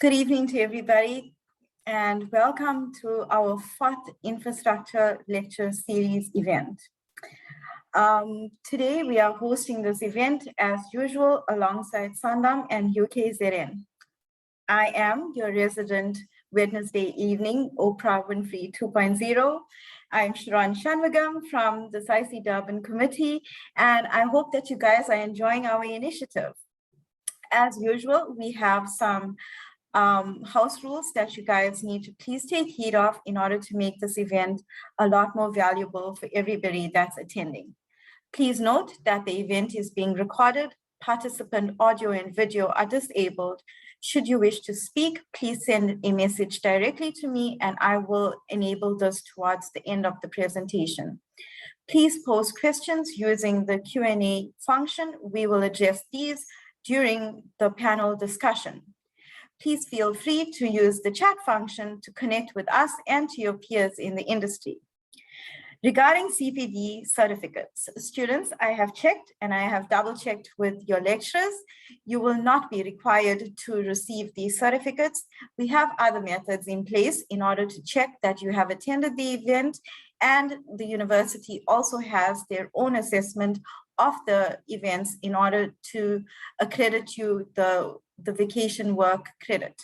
Good evening to everybody, and welcome to our fourth Infrastructure Lecture Series event. Today, we are hosting this event as usual alongside Sanlam and UKZN. I am your resident Wednesday evening Oprah Winfrey 2.0. I'm Sharon Shanmugam from the SAICE Durban committee, and I hope that you guys are enjoying our initiative. As usual, we have some house rules that you guys need to please take heed of in order to make this event a lot more valuable for everybody that's attending. Please note that the event is being recorded. Participant audio and video are disabled. Should you wish to speak, please send a message directly to me and I will enable this towards the end of the presentation. Please post questions using the Q&A function. We will address these during the panel discussion. Please feel free to use the chat function to connect with us and to your peers in the industry. Regarding CPD certificates, students, I have checked and I have double checked with your lecturers. You will not be required to receive these certificates. We have other methods in place in order to check that you have attended the event, and the university also has their own assessment of the events in order to accredit you the vacation work credit.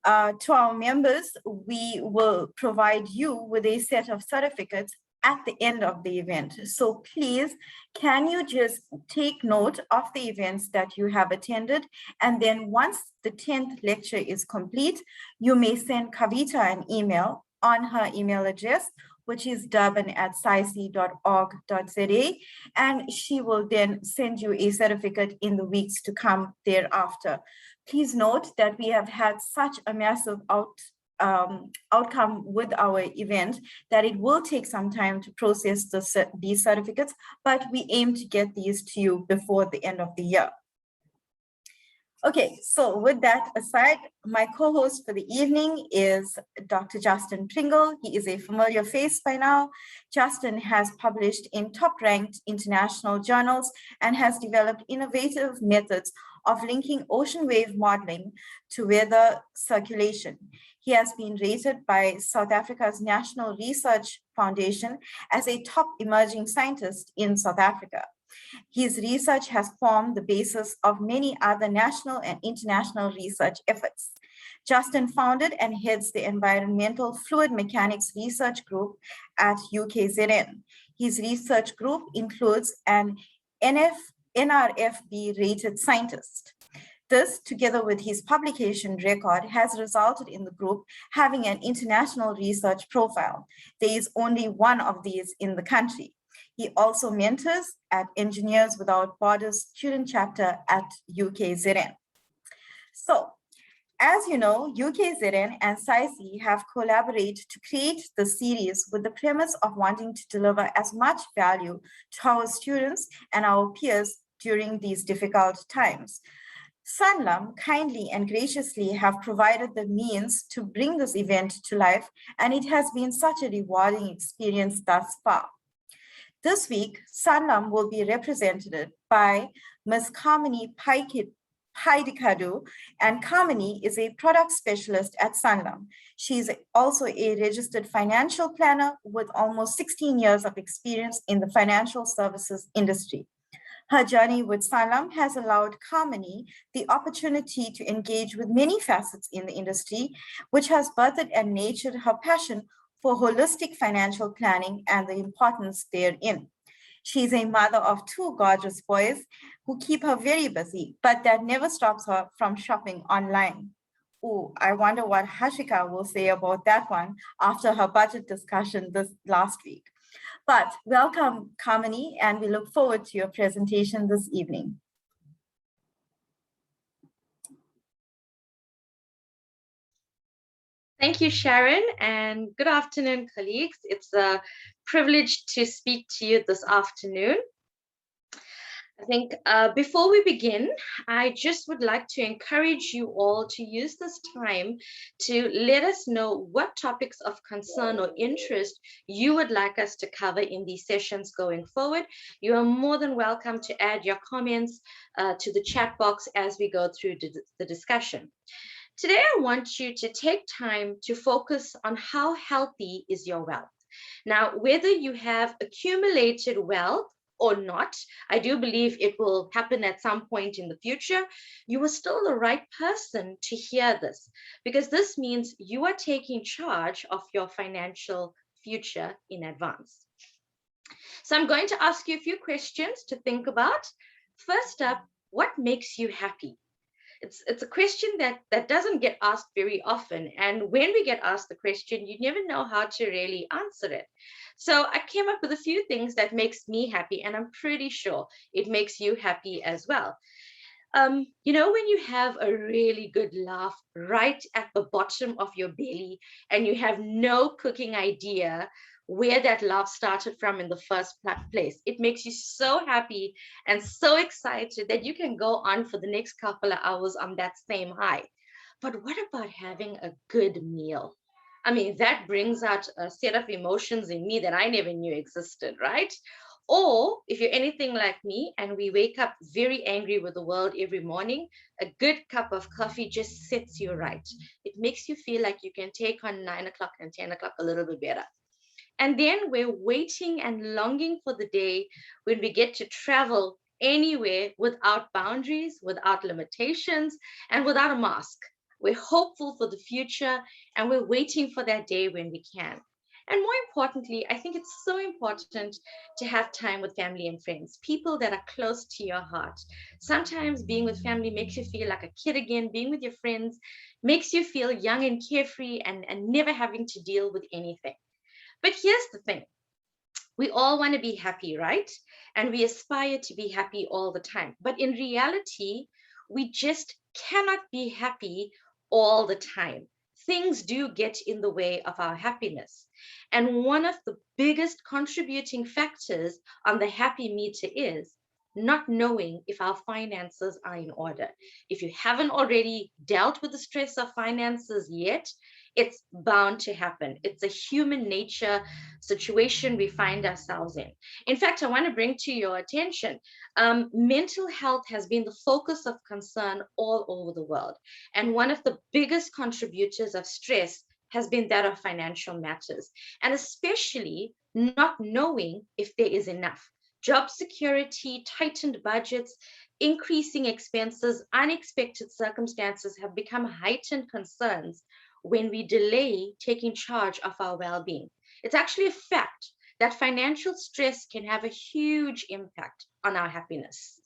To our members, we will provide you with a set of certificates at the end of the event. So please, can you just take note of the events that you have attended? And then once the 10th lecture is complete, you may send Kavita an email on her email address, which is durban@saice.org.za, and she will then send you a certificate in the weeks to come thereafter. Please note that we have had such a massive outcome with our event that it will take some time to process these certificates, but we aim to get these to you before the end of the year. Okay, so with that aside, my co-host for the evening is Dr. Justin Pringle. He is a familiar face by now. Justin has published in top-ranked international journals and has developed innovative methods of linking ocean wave modeling to weather circulation. He has been rated by South Africa's National Research Foundation as a top emerging scientist in South Africa. His research has formed the basis of many other national and international research efforts. Justin founded and heads the Environmental Fluid Mechanics Research Group at UKZN. His research group includes an NRFB-rated scientist. This, together with his publication record, has resulted in the group having an international research profile. There is only one of these in the country. He also mentors at Engineers Without Borders student chapter at UKZN. So, as you know, UKZN and SAICE have collaborated to create the series with the premise of wanting to deliver as much value to our students and our peers during these difficult times. Sanlam kindly and graciously have provided the means to bring this event to life, and it has been such a rewarding experience thus far. This week, Sanlam will be represented by Ms. Kamir Naidu, and Kamir is a product specialist at Sanlam. She is also a registered financial planner with almost 16 years of experience in the financial services industry. Her journey with Sanlam has allowed Kamir the opportunity to engage with many facets in the industry, which has birthed and nurtured her passion for holistic financial planning and the importance therein. She's a mother of 2 gorgeous boys who keep her very busy, but that never stops her from shopping online. Oh, I wonder what Hashika will say about that one after her budget discussion this last week. But welcome, Kamir, and we look forward to your presentation this evening. Thank you, Sharon, and good afternoon, colleagues. It's a privilege to speak to you this afternoon. I think before we begin, I just would like to encourage you all to use this time to let us know what topics of concern or interest you would like us to cover in these sessions going forward. You are more than welcome to add your comments to the chat box as we go through the discussion. Today, I want you to take time to focus on how healthy is your wealth. Now, whether you have accumulated wealth or not, I do believe it will happen at some point in the future. You are still the right person to hear this, because this means you are taking charge of your financial future in advance. So I'm going to ask you a few questions to think about. First up, what makes you happy? It's a question that doesn't get asked very often. And when we get asked the question, you never know how to really answer it. So I came up with a few things that makes me happy, and I'm pretty sure it makes you happy as well. When you have a really good laugh right at the bottom of your belly and you have no cooking idea where that laugh started from in the first place, it makes you so happy and so excited that you can go on for the next couple of hours on that same high. But what about having a good meal? I mean, that brings out a set of emotions in me that I never knew existed, right? Or if you're anything like me and we wake up very angry with the world every morning, a good cup of coffee just sets you right. It makes you feel like you can take on 9 o'clock and 10 o'clock a little bit better. And then we're waiting and longing for the day when we get to travel anywhere without boundaries, without limitations, and without a mask. We're hopeful for the future, and we're waiting for that day when we can. And more importantly, I think it's so important to have time with family and friends, people that are close to your heart. Sometimes being with family makes you feel like a kid again. Being with your friends makes you feel young and carefree and never having to deal with anything. But here's the thing. We all want to be happy, right? And we aspire to be happy all the time. But in reality, we just cannot be happy all the time. Things do get in the way of our happiness. And one of the biggest contributing factors on the happy meter is not knowing if our finances are in order. If you haven't already dealt with the stress of finances yet, it's bound to happen. It's a human nature situation we find ourselves in. In fact, I want to bring to your attention, mental health has been the focus of concern all over the world. And one of the biggest contributors of stress has been that of financial matters, and especially not knowing if there is enough. Job security, tightened budgets, increasing expenses, unexpected circumstances have become heightened concerns when we delay taking charge of our well-being. It's actually a fact that financial stress can have a huge impact on our happiness.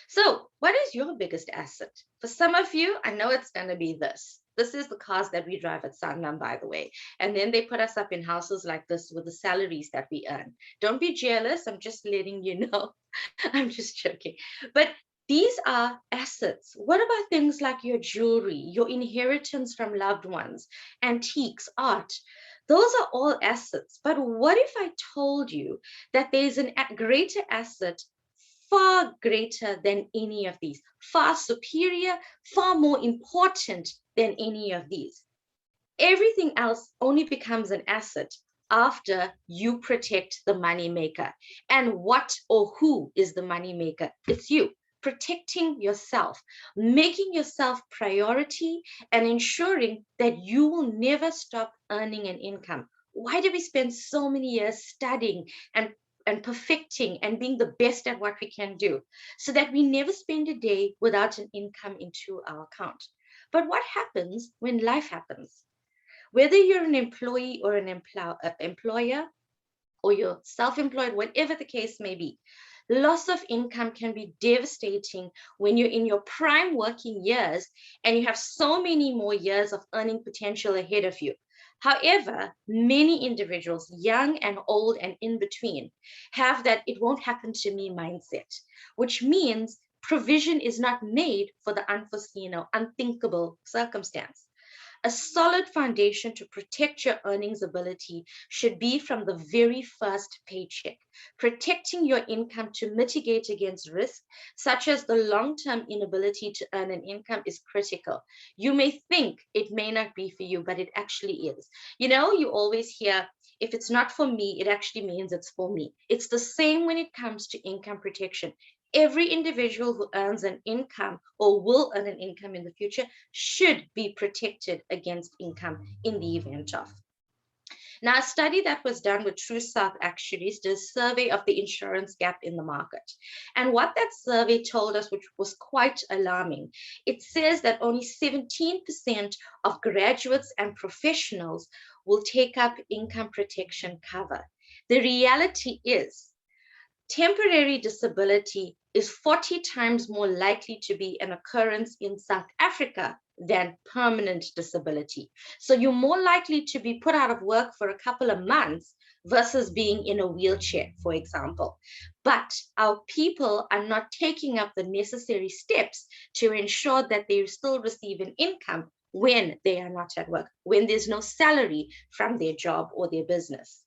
So, what is your biggest asset? For some of you, I know it's going to be this. This is the cars that we drive at Sanlam, by the way. And then they put us up in houses like this with the salaries that we earn. Don't be jealous. I'm just letting you know. I'm just joking. But these are assets. What about things like your jewelry, your inheritance from loved ones, antiques, art? Those are all assets. But what if I told you that there's a greater asset, far greater than any of these, far superior, far more important than any of these? Everything else only becomes an asset after you protect the money maker. And what or who is the money maker? It's you. Protecting yourself, making yourself priority, and ensuring that you will never stop earning an income. Why do we spend so many years studying and perfecting and being the best at what we can do? So that we never spend a day without an income into our account. But what happens when life happens? Whether you're an employee or an employer, or you're self-employed, whatever the case may be, loss of income can be devastating when you're in your prime working years and you have so many more years of earning potential ahead of you. However, many individuals, young and old and in between, have that "it won't happen to me" mindset, which means provision is not made for the unforeseen or unthinkable circumstance. A solid foundation to protect your earnings ability should be from the very first paycheck. Protecting your income to mitigate against risk, such as the long-term inability to earn an income, is critical. You may think it may not be for you, but it actually is. You always hear, if it's not for me, it actually means it's for me. It's the same when it comes to income protection. every individual who earns an income or will earn an income in the future should be protected against income in the event of. Now, a study that was done with True South Actuaries did a survey of the insurance gap in the market. And what that survey told us, which was quite alarming, it says that only 17% of graduates and professionals will take up income protection cover. The reality is, temporary disability is 40 times more likely to be an occurrence in South Africa than permanent disability. So you're more likely to be put out of work for a couple of months versus being in a wheelchair, for example. But our people are not taking up the necessary steps to ensure that they still receive an income when they are not at work, when there's no salary from their job or their business.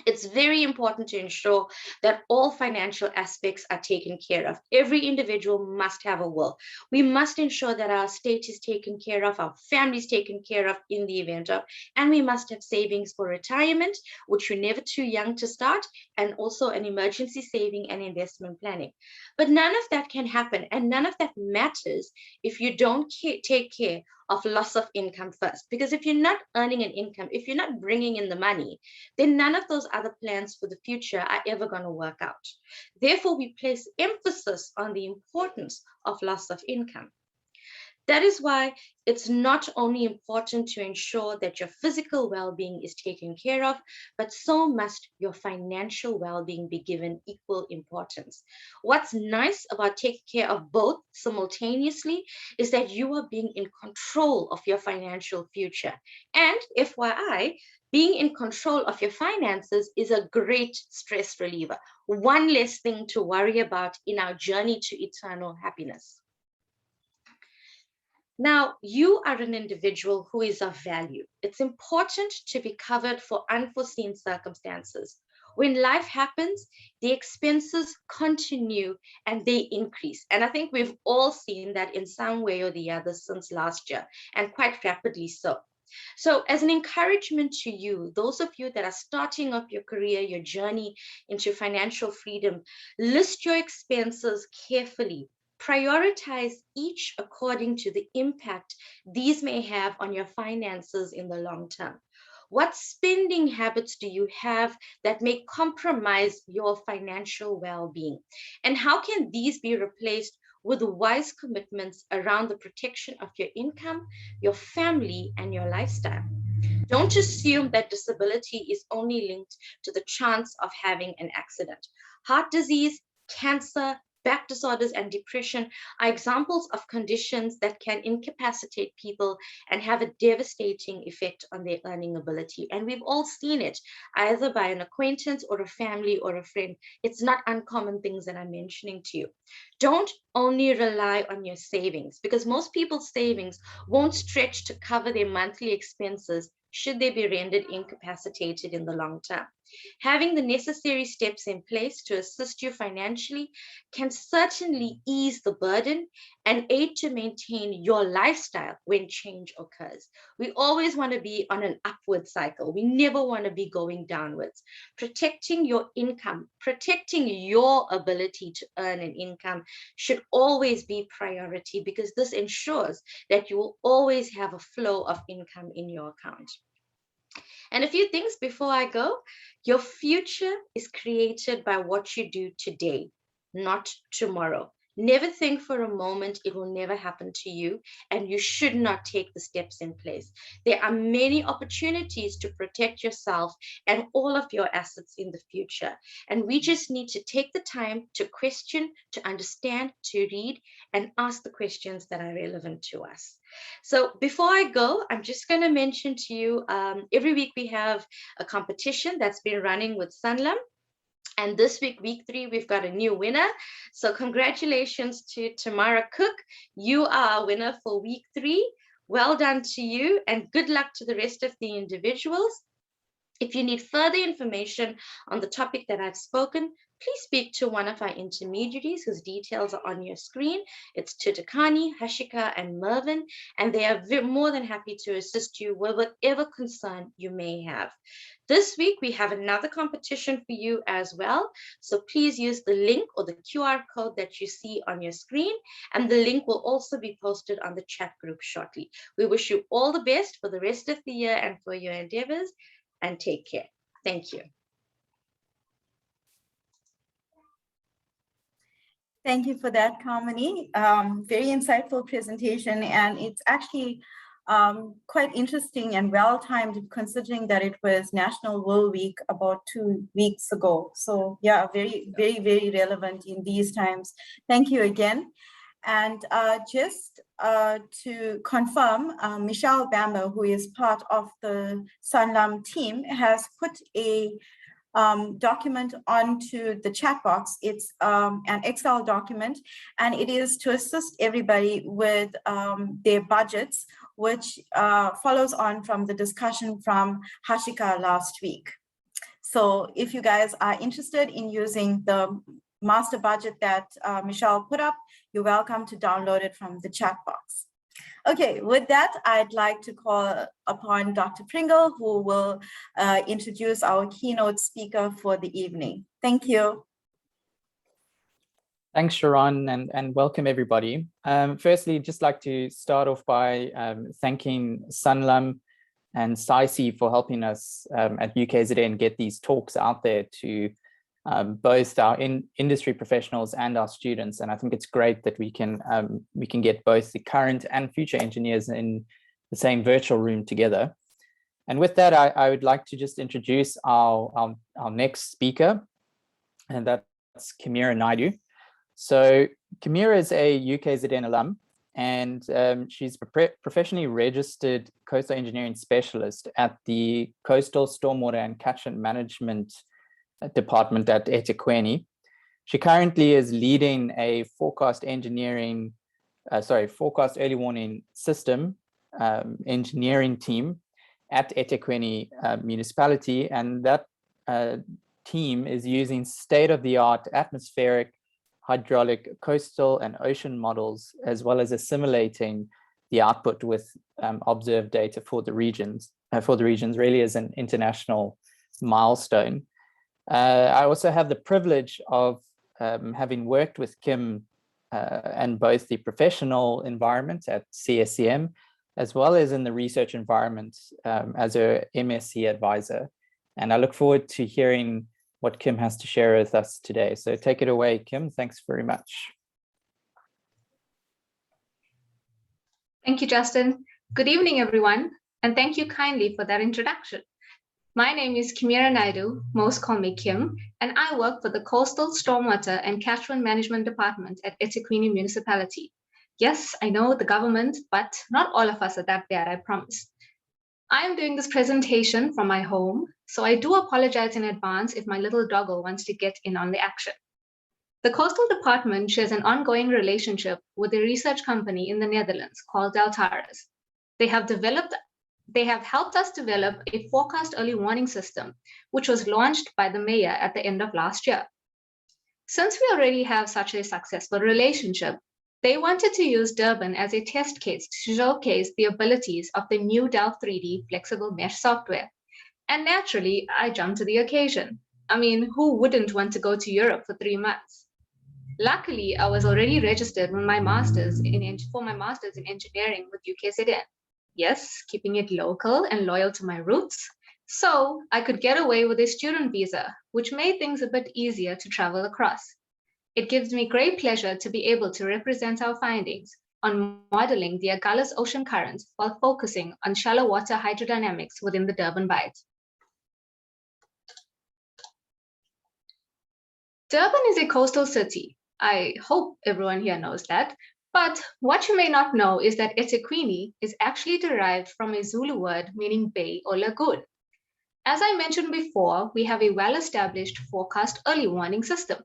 It's very important to ensure that all financial aspects are taken care of. Every individual must have a will. We must ensure that our estate is taken care of, our family is taken care of in the event of, and we must have savings for retirement, which you're never too young to start, and also an emergency saving and investment planning. But none of that can happen, and none of that matters if you don't take care of loss of income first. Because if you're not earning an income, if you're not bringing in the money, then none of those other plans for the future are ever going to work out. Therefore, we place emphasis on the importance of loss of income. That is why it's not only important to ensure that your physical well-being is taken care of, but so must your financial well-being be given equal importance. What's nice about taking care of both simultaneously is that you are being in control of your financial future. And FYI, being in control of your finances is a great stress reliever. One less thing to worry about in our journey to eternal happiness. Now, you are an individual who is of value. It's important to be covered for unforeseen circumstances. When life happens, the expenses continue and they increase. And I think we've all seen that in some way or the other since last year, and quite rapidly so. So as an encouragement to you, those of you that are starting up your career, your journey into financial freedom, list your expenses carefully. Prioritize each according to the impact these may have on your finances in the long term. What spending habits do you have that may compromise your financial well-being? And how can these be replaced with wise commitments around the protection of your income, your family, and your lifestyle? Don't assume that disability is only linked to the chance of having an accident. Heart disease, cancer, back disorders, and depression are examples of conditions that can incapacitate people and have a devastating effect on their earning ability. And we've all seen it, either by an acquaintance or a family or a friend. It's not uncommon things that I'm mentioning to you. Don't only rely on your savings, because most people's savings won't stretch to cover their monthly expenses should they be rendered incapacitated in the long term. Having the necessary steps in place to assist you financially can certainly ease the burden and aid to maintain your lifestyle when change occurs. We always want to be on an upward cycle. We never want to be going downwards. Protecting your income, protecting your ability to earn an income should always be priority, because this ensures that you will always have a flow of income in your account. And a few things before I go. Your future is created by what you do today, not tomorrow. Never think for a moment it will never happen to you, and you should not take the steps in place. There are many opportunities to protect yourself and all of your assets in the future. And we just need to take the time to question, to understand, to read, and ask the questions that are relevant to us. So before I go, I'm just going to mention to you, every week we have a competition that's been running with Sanlam. And this week, week 3, we've got a new winner. So congratulations to Tamara Cook. You are a winner for week 3. Well done to you, and good luck to the rest of the individuals. If you need further information on the topic that I've spoken, please speak to one of our intermediaries whose details are on your screen. It's Tutakani, Hashika, and Mervin, and they are more than happy to assist you with whatever concern you may have. This week, we have another competition for you as well. So please use the link or the QR code that you see on your screen, and the link will also be posted on the chat group shortly. We wish you all the best for the rest of the year and for your endeavors, and take care. Thank you. Thank you for that, Kamini. Very insightful presentation, and it's actually quite interesting and well-timed considering that it was National Wool Week about 2 weeks ago. So yeah, very, very, very relevant in these times. Thank you again. And just to confirm, Michelle Bamber, who is part of the Sanlam team, has put a document onto the chat box. It's an Excel document, and it is to assist everybody with their budgets, which follows on from the discussion from Hashika last week. So if you guys are interested in using the master budget that Michelle put up, you're welcome to download it from the chat box. Okay, with that, I'd like to call upon Dr. Pringle, who will introduce our keynote speaker for the evening. Thank you. Thanks, Sharon, and welcome everybody. Firstly, just like to start off by thanking Sanlam and SAICE for helping us at UKZN get these talks out there to both our industry professionals and our students. And I think it's great that we can get both the current and future engineers in the same virtual room together. And with that, I would like to just introduce our next speaker, and that's Kamir Naidu. So Kemira is a UKZN alum, and she's a professionally registered coastal engineering specialist at the Coastal Stormwater and Catchment Management Department at eThekwini. She currently is leading a forecast early warning system engineering team at eThekwini municipality, and that team is using state-of-the-art atmospheric, hydraulic, coastal, and ocean models, as well as assimilating the output with observed data for the regions. Really is an international milestone. I also have the privilege of having worked with Kim in both the professional environment at CSCM, as well as in the research environment as her MSc advisor. And I look forward to hearing what Kim has to share with us today. So take it away, Kim. Thanks very much. Thank you, Justin. Good evening, everyone, and thank you kindly for that introduction. My name is Kamir Naidu, most call me Kim, and I work for the Coastal Stormwater and Catchment Management Department at eThekwini Municipality. Yes, I know the government, but not all of us are that bad, I promise. I am doing this presentation from my home, so I do apologize in advance if my little doggo wants to get in on the action. The Coastal Department shares an ongoing relationship with a research company in the Netherlands called Deltares. They have helped us develop a forecast early warning system, which was launched by the mayor at the end of last year. Since we already have such a successful relationship, they wanted to use Durban as a test case to showcase the abilities of the new Delf 3D flexible mesh software. And naturally, I jumped to the occasion. I mean, who wouldn't want to go to Europe for 3 months? Luckily, I was already registered for my master's in engineering with UKZN. Yes, keeping it local and loyal to my roots. So I could get away with a student visa, which made things a bit easier to travel across. It gives me great pleasure to be able to represent our findings on modeling the Agulhas ocean current while focusing on shallow water hydrodynamics within the Durban Bight. Durban is a coastal city. I hope everyone here knows that. But what you may not know is that eThekwini is actually derived from a Zulu word meaning bay or lagoon. As I mentioned before, we have a well-established forecast early warning system.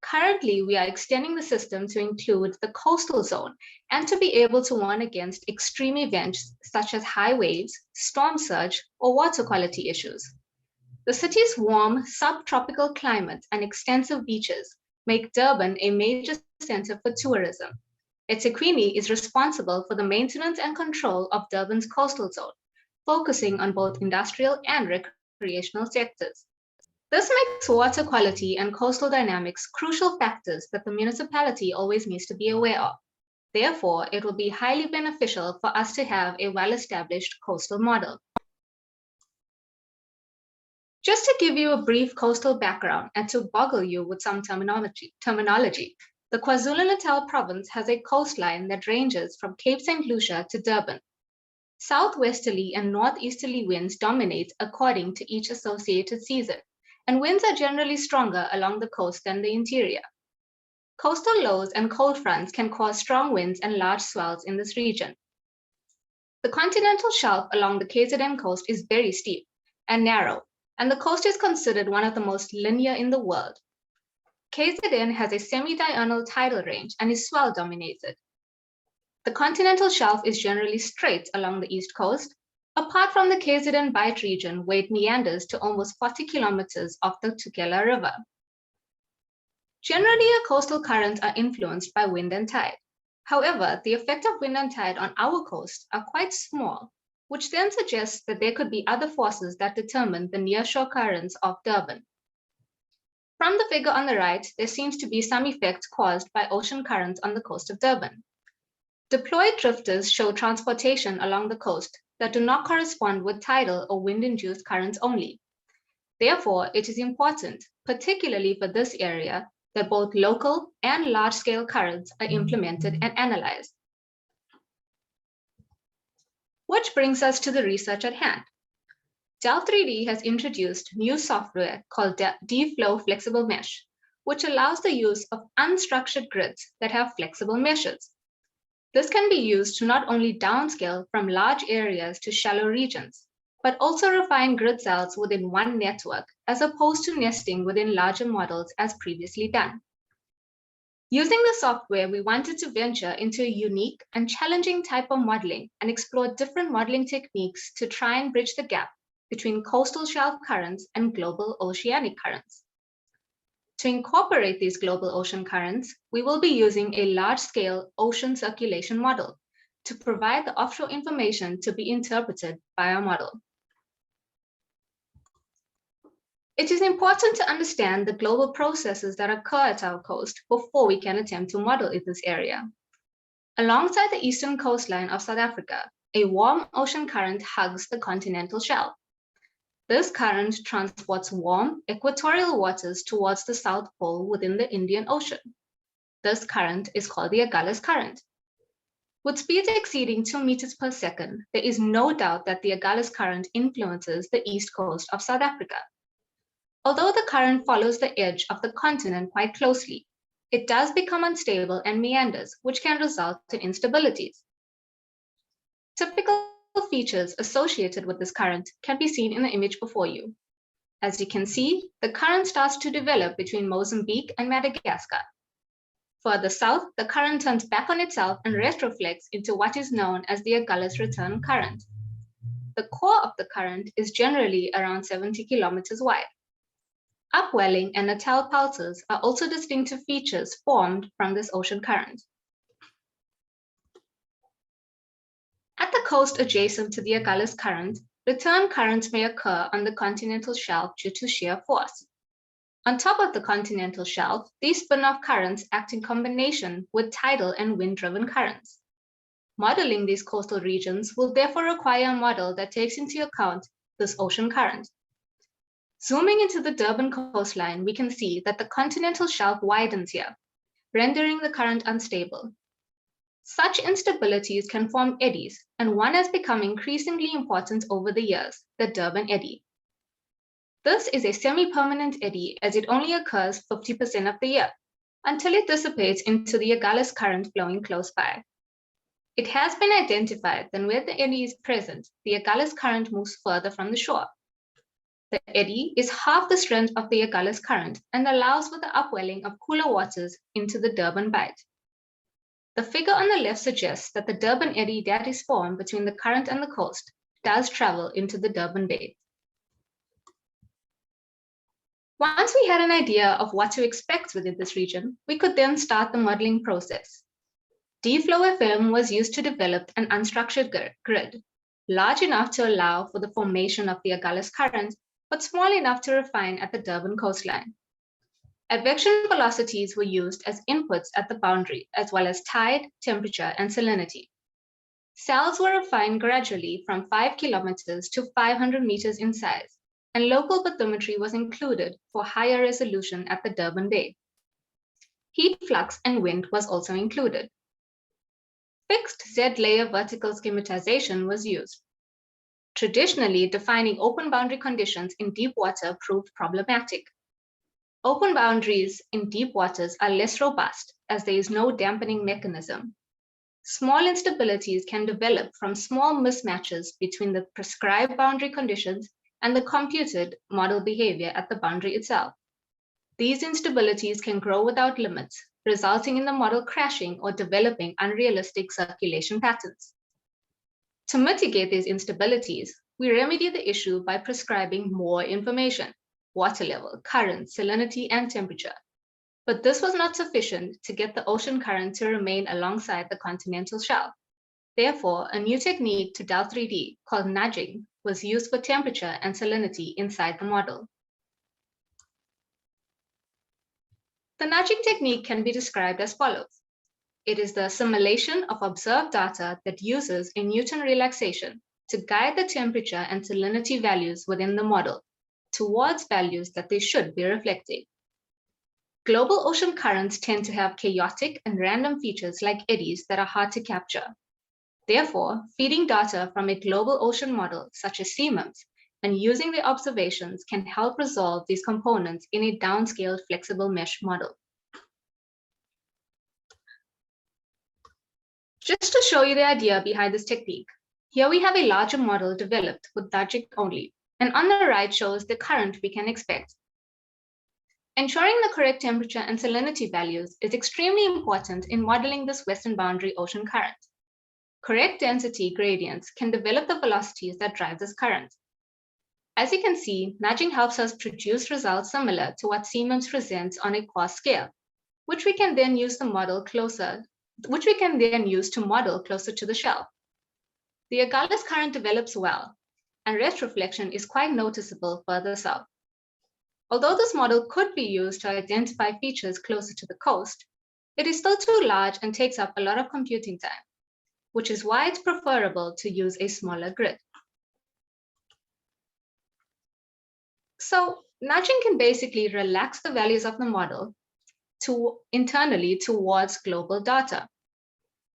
Currently, we are extending the system to include the coastal zone and to be able to warn against extreme events such as high waves, storm surge, or water quality issues. The city's warm subtropical climate and extensive beaches make Durban a major center for tourism. eThekwini is responsible for the maintenance and control of Durban's coastal zone, focusing on both industrial and recreational sectors. This makes water quality and coastal dynamics crucial factors that the municipality always needs to be aware of. Therefore, it will be highly beneficial for us to have a well-established coastal model. Just to give you a brief coastal background and to boggle you with some terminology, the KwaZulu-Natal province has a coastline that ranges from Cape St. Lucia to Durban. Southwesterly and northeasterly winds dominate according to each associated season, and winds are generally stronger along the coast than the interior. Coastal lows and cold fronts can cause strong winds and large swells in this region. The continental shelf along the KZN coast is very steep and narrow, and the coast is considered one of the most linear in the world. KZN has a semi-diurnal tidal range and is swell dominated. The continental shelf is generally straight along the east coast, apart from the Durban Bight region where it meanders to almost 40 kilometers off the Tugela River. Generally, coastal currents are influenced by wind and tide. However, the effect of wind and tide on our coast are quite small, which then suggests that there could be other forces that determine the nearshore currents of Durban. From the figure on the right, there seems to be some effect caused by ocean currents on the coast of Durban. Deployed drifters show transportation along the coast that do not correspond with tidal or wind-induced currents only. Therefore, it is important, particularly for this area, that both local and large-scale currents are implemented and analyzed. Which brings us to the research at hand. Del3D has introduced new software called D-Flow Flexible Mesh, which allows the use of unstructured grids that have flexible meshes. This can be used to not only downscale from large areas to shallow regions, but also refine grid cells within one network, as opposed to nesting within larger models as previously done. Using the software, we wanted to venture into a unique and challenging type of modeling and explore different modeling techniques to try and bridge the gap between coastal shelf currents and global oceanic currents. To incorporate these global ocean currents, we will be using a large-scale ocean circulation model to provide the offshore information to be interpreted by our model. It is important to understand the global processes that occur at our coast before we can attempt to model in this area. Alongside the eastern coastline of South Africa, a warm ocean current hugs the continental shelf. This current transports warm equatorial waters towards the South Pole within the Indian Ocean. This current is called the Agulhas current. With speeds exceeding 2 meters per second, there is no doubt that the Agulhas current influences the east coast of South Africa. Although the current follows the edge of the continent quite closely, it does become unstable and meanders, which can result in instabilities. Typical features associated with this current can be seen in the image before you. As you can see, the current starts to develop between Mozambique and Madagascar. Further south, the current turns back on itself and retroflects into what is known as the Agulhas return current. The core of the current is generally around 70 kilometers wide. Upwelling and Natal pulses are also distinctive features formed from this ocean current. At the coast adjacent to the Agulhas current, return currents may occur on the continental shelf due to shear force. On top of the continental shelf, these spin-off currents act in combination with tidal and wind-driven currents. Modeling these coastal regions will therefore require a model that takes into account this ocean current. Zooming into the Durban coastline, we can see that the continental shelf widens here, rendering the current unstable. Such instabilities can form eddies, and one has become increasingly important over the years, the Durban Eddy. This is a semi-permanent eddy as it only occurs 50% of the year, until it dissipates into the Agulhas current flowing close by. It has been identified that where the eddy is present, the Agulhas current moves further from the shore. The eddy is half the strength of the Agulhas current and allows for the upwelling of cooler waters into the Durban Bight. The figure on the left suggests that the Durban Eddy that is formed between the current and the coast does travel into the Durban Bay. Once we had an idea of what to expect within this region, we could then start the modeling process. D-Flow FM was used to develop an unstructured grid, large enough to allow for the formation of the Agulhas current, but small enough to refine at the Durban coastline. Advection velocities were used as inputs at the boundary, as well as tide, temperature, and salinity. Cells were refined gradually from 5 kilometers to 500 meters in size, and local bathymetry was included for higher resolution at the Durban Bay. Heat flux and wind was also included. Fixed Z-layer vertical schematization was used. Traditionally, defining open boundary conditions in deep water proved problematic. Open boundaries in deep waters are less robust as there is no dampening mechanism. Small instabilities can develop from small mismatches between the prescribed boundary conditions and the computed model behavior at the boundary itself. These instabilities can grow without limits, resulting in the model crashing or developing unrealistic circulation patterns. To mitigate these instabilities, we remedy the issue by prescribing more information: water level, current, salinity, and temperature. But this was not sufficient to get the ocean current to remain alongside the continental shelf. Therefore, a new technique to Del3D called nudging was used for temperature and salinity inside the model. The nudging technique can be described as follows. It is the assimilation of observed data that uses a Newton relaxation to guide the temperature and salinity values within the model towards values that they should be reflecting. Global ocean currents tend to have chaotic and random features like eddies that are hard to capture. Therefore, feeding data from a global ocean model such as CMIMS and using the observations can help resolve these components in a downscaled flexible mesh model. Just to show you the idea behind this technique, here we have a larger model developed with nudging only, and on the right shows the current we can expect. Ensuring the correct temperature and salinity values is extremely important in modeling this western boundary ocean current. Correct density gradients can develop the velocities that drive this current. As you can see, nudging helps us produce results similar to what CMIMS presents on a coarse scale, which we can then use to model closer to the shelf. The Agulhas current develops well, and rest reflection is quite noticeable further south. Although this model could be used to identify features closer to the coast, it is still too large and takes up a lot of computing time, which is why it's preferable to use a smaller grid. So nudging can basically relax the values of the model internally towards global data.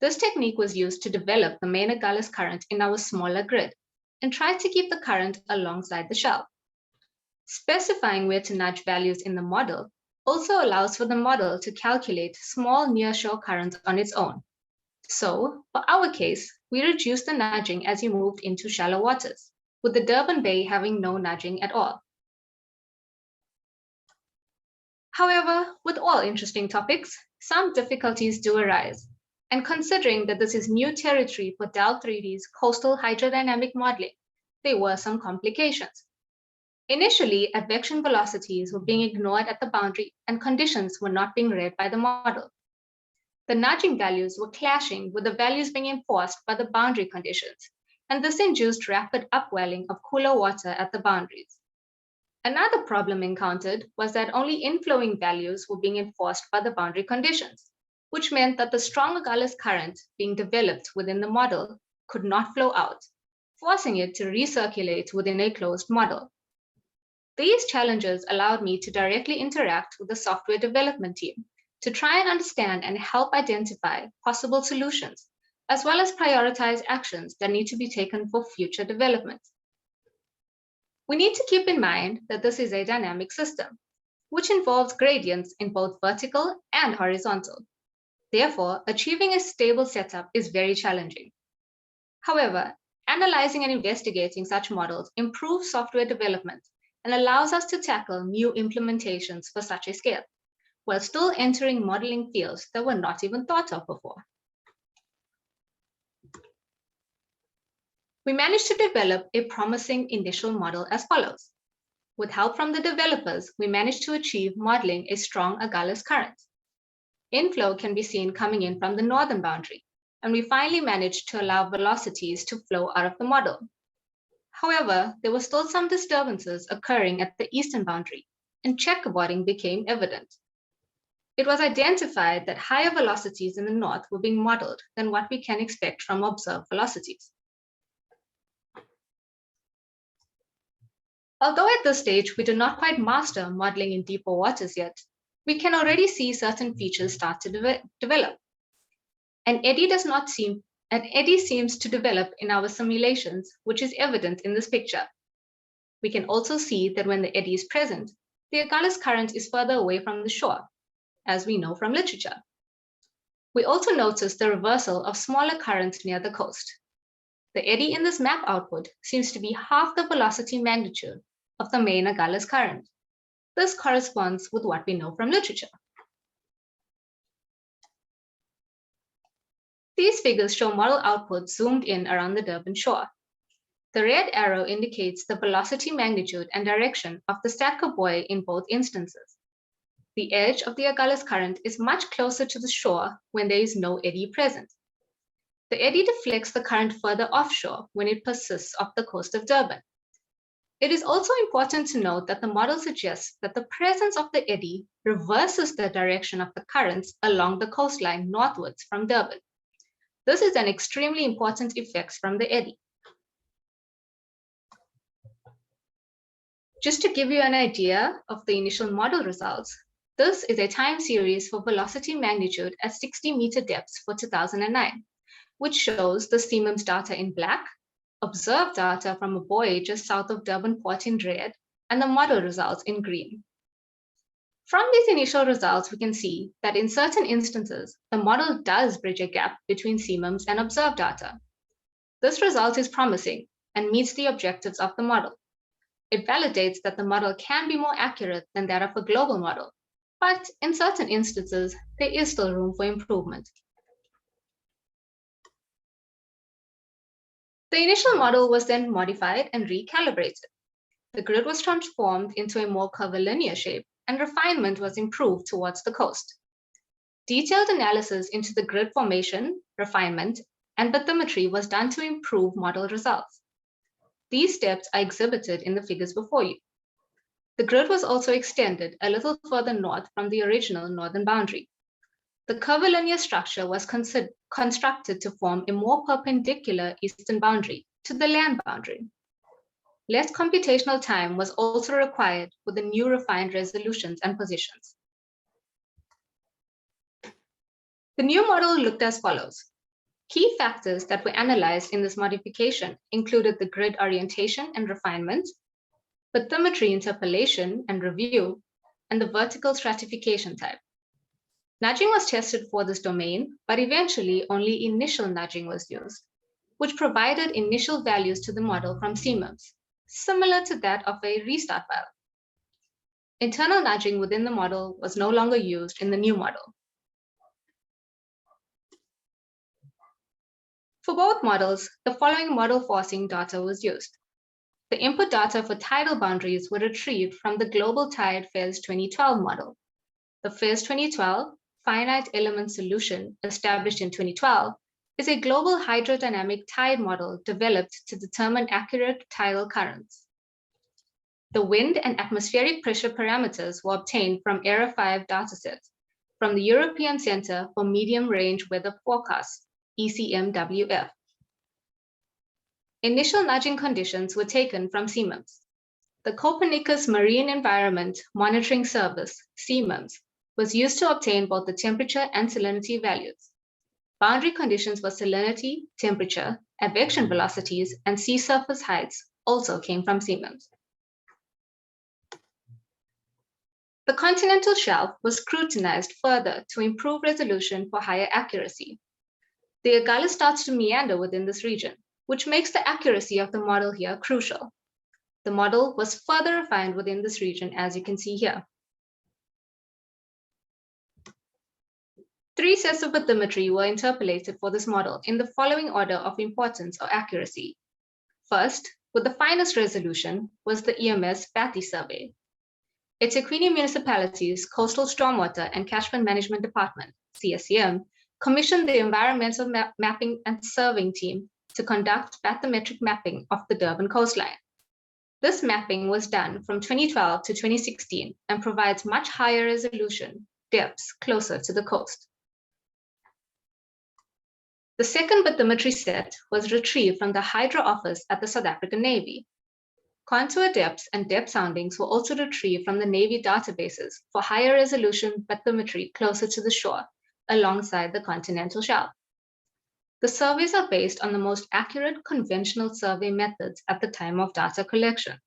This technique was used to develop the main Agulhas current in our smaller grid and tried to keep the current alongside the shelf. Specifying where to nudge values in the model also allows for the model to calculate small nearshore currents on its own. So, for our case, we reduced the nudging as we moved into shallow waters, with the Durban Bay having no nudging at all. However, with all interesting topics, some difficulties do arise. And considering that this is new territory for Del3D's coastal hydrodynamic modeling, there were some complications. Initially, advection velocities were being ignored at the boundary and conditions were not being read by the model. The nudging values were clashing with the values being enforced by the boundary conditions, and this induced rapid upwelling of cooler water at the boundaries. Another problem encountered was that only inflowing values were being enforced by the boundary conditions, which meant that the strong Agulhas current being developed within the model could not flow out, forcing it to recirculate within a closed model. These challenges allowed me to directly interact with the software development team to try and understand and help identify possible solutions, as well as prioritize actions that need to be taken for future development. We need to keep in mind that this is a dynamic system, which involves gradients in both vertical and horizontal. Therefore, achieving a stable setup is very challenging. However, analyzing and investigating such models improves software development and allows us to tackle new implementations for such a scale, while still entering modeling fields that were not even thought of before. We managed to develop a promising initial model as follows. With help from the developers, we managed to achieve modeling a strong Agulhas current. Inflow can be seen coming in from the northern boundary, and we finally managed to allow velocities to flow out of the model. However, there were still some disturbances occurring at the eastern boundary, and checkerboarding became evident. It was identified that higher velocities in the north were being modeled than what we can expect from observed velocities. Although at this stage we do not quite master modeling in deeper waters yet, we can already see certain features start to develop. An eddy seems to develop in our simulations, which is evident in this picture. We can also see that when the eddy is present, the Agulhas current is further away from the shore, as we know from literature. We also notice the reversal of smaller currents near the coast. The eddy in this map output seems to be half the velocity magnitude of the main Agulhas current. This corresponds with what we know from literature. These figures show model output zoomed in around the Durban shore. The red arrow indicates the velocity magnitude and direction of the stacker buoy in both instances. The edge of the Agulhas current is much closer to the shore when there is no eddy present. The eddy deflects the current further offshore when it persists off the coast of Durban. It is also important to note that the model suggests that the presence of the eddy reverses the direction of the currents along the coastline northwards from Durban. This is an extremely important effect from the eddy. Just to give you an idea of the initial model results, this is a time series for velocity magnitude at 60-meter depths for 2009, which shows the CMIMS data in black, observed data from a buoy just south of Durban Port in red, and the model results in green. From these initial results, we can see that in certain instances, the model does bridge a gap between CMIMS and observed data. This result is promising and meets the objectives of the model. It validates that the model can be more accurate than that of a global model, but in certain instances, there is still room for improvement. The initial model was then modified and recalibrated. The grid was transformed into a more curvilinear shape, and refinement was improved towards the coast. Detailed analysis into the grid formation, refinement, and bathymetry was done to improve model results. These steps are exhibited in the figures before you. The grid was also extended a little further north from the original northern boundary. The curvilinear structure was constructed to form a more perpendicular eastern boundary to the land boundary. Less computational time was also required for the new refined resolutions and positions. The new model looked as follows. Key factors that were analyzed in this modification included the grid orientation and refinement, bathymetry interpolation and review, and the vertical stratification type. Nudging was tested for this domain, but eventually only initial nudging was used, which provided initial values to the model from CMIMS, similar to that of a restart valve. Internal nudging within the model was no longer used in the new model. For both models, the following model forcing data was used. The input data for tidal boundaries were retrieved from the Global Tide FES 2012 model. The FES 2012 finite element solution, established in 2012, is a global hydrodynamic tide model developed to determine accurate tidal currents. The wind and atmospheric pressure parameters were obtained from ERA5 datasets from the European Center for Medium Range Weather Forecasts, ECMWF. Initial nudging conditions were taken from CMIMS. The Copernicus Marine Environment Monitoring Service, CMIMS, was used to obtain both the temperature and salinity values. Boundary conditions for salinity, temperature, advection velocities, and sea surface heights also came from CMIMS. The continental shelf was scrutinized further to improve resolution for higher accuracy. The Agulhas starts to meander within this region, which makes the accuracy of the model here crucial. The model was further refined within this region, as you can see here. 3 sets of bathymetry were interpolated for this model in the following order of importance or accuracy. First, with the finest resolution was the EMS Batty survey. eThekwini Municipality's Coastal Stormwater and Catchment Management Department, CSCM, commissioned the environmental mapping and surveying team to conduct bathymetric mapping of the Durban coastline. This mapping was done from 2012 to 2016 and provides much higher resolution depths closer to the coast. The second bathymetry set was retrieved from the Hydro Office at the South African Navy. Contour depths and depth soundings were also retrieved from the Navy databases for higher resolution bathymetry closer to the shore, alongside the continental shelf. The surveys are based on the most accurate conventional survey methods at the time of data collection.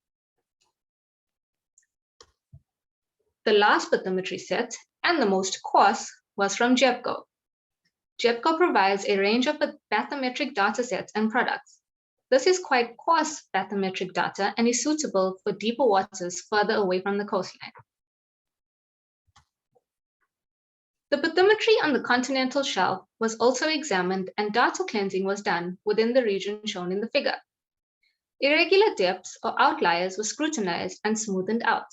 The last bathymetry set, and the most coarse, was from JEPCO. JEPCO provides a range of bathymetric datasets and products. This is quite coarse bathymetric data and is suitable for deeper waters further away from the coastline. The bathymetry on the continental shelf was also examined and data cleansing was done within the region shown in the figure. Irregular depths or outliers were scrutinized and smoothened out.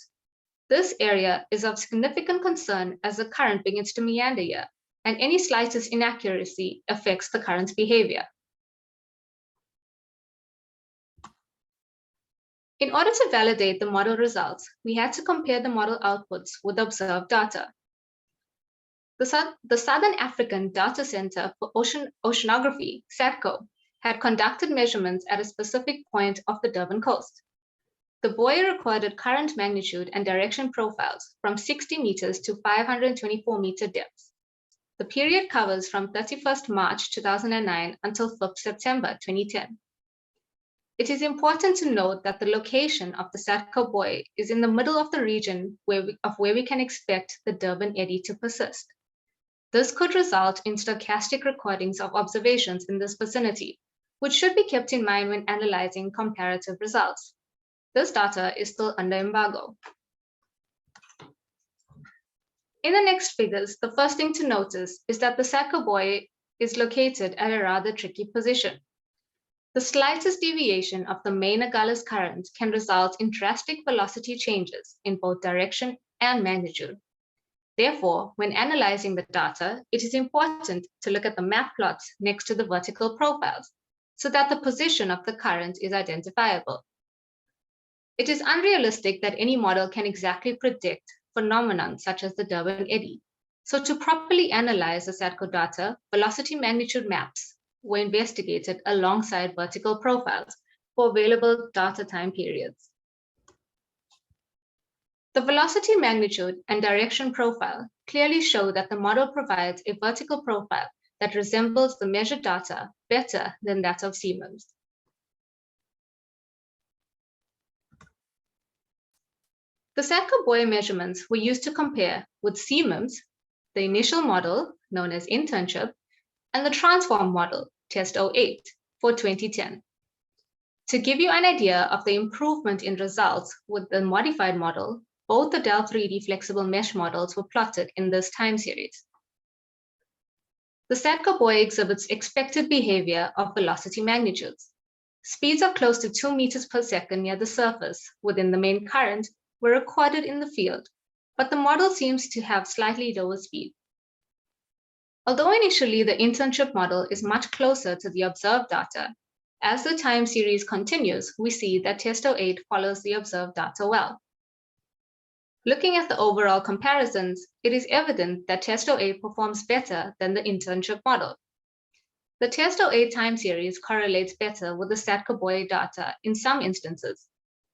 This area is of significant concern as the current begins to meander here, and any slightest inaccuracy affects the current's behavior. In order to validate the model results, we had to compare the model outputs with observed data. The Southern African Data Center for Oceanography, SADCO, had conducted measurements at a specific point of the Durban coast. The buoy recorded current magnitude and direction profiles from 60 meters to 524 meter depths. The period covers from 31st March 2009 until 5th September 2010. It is important to note that the location of the SADCO buoy is in the middle of the region where we can expect the Durban Eddy to persist. This could result in stochastic recordings of observations in this vicinity, which should be kept in mind when analyzing comparative results. This data is still under embargo. In the next figures, the first thing to notice is that the SADCO buoy is located at a rather tricky position. The slightest deviation of the main Agulhas current can result in drastic velocity changes in both direction and magnitude. Therefore, when analyzing the data, it is important to look at the map plots next to the vertical profiles so that the position of the current is identifiable. It is unrealistic that any model can exactly predict phenomena such as the Durban Eddy. So to properly analyze the SADCO data, velocity magnitude maps were investigated alongside vertical profiles for available data time periods. The velocity magnitude and direction profile clearly show that the model provides a vertical profile that resembles the measured data better than that of Siemens. The SADCO buoy measurements were used to compare with Siemens, the initial model known as internship, and the transform model, Test 08, for 2010. To give you an idea of the improvement in results with the modified model, both the Del3D flexible mesh models were plotted in this time series. The SADCO buoy exhibits expected behavior of velocity magnitudes. Speeds of close to 2 meters per second near the surface within the main current were recorded in the field, but the model seems to have slightly lower speed. Although initially the internship model is much closer to the observed data, as the time series continues, we see that Test 08 follows the observed data well. Looking at the overall comparisons, it is evident that Test 08 performs better than the internship model. The Test 08 time series correlates better with the SADCO buoy data in some instances.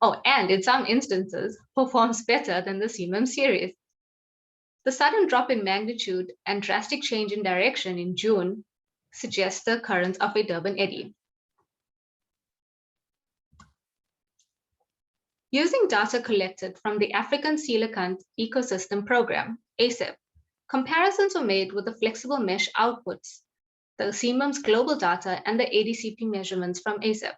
And in some instances, performs better than the Siemens series. The sudden drop in magnitude and drastic change in direction in June suggests the occurrence of a Durban Eddy. Using data collected from the African Coelacanth Ecosystem Program, ACEP, comparisons were made with the flexible mesh outputs, the Siemens global data, and the Adcp measurements from ACEP.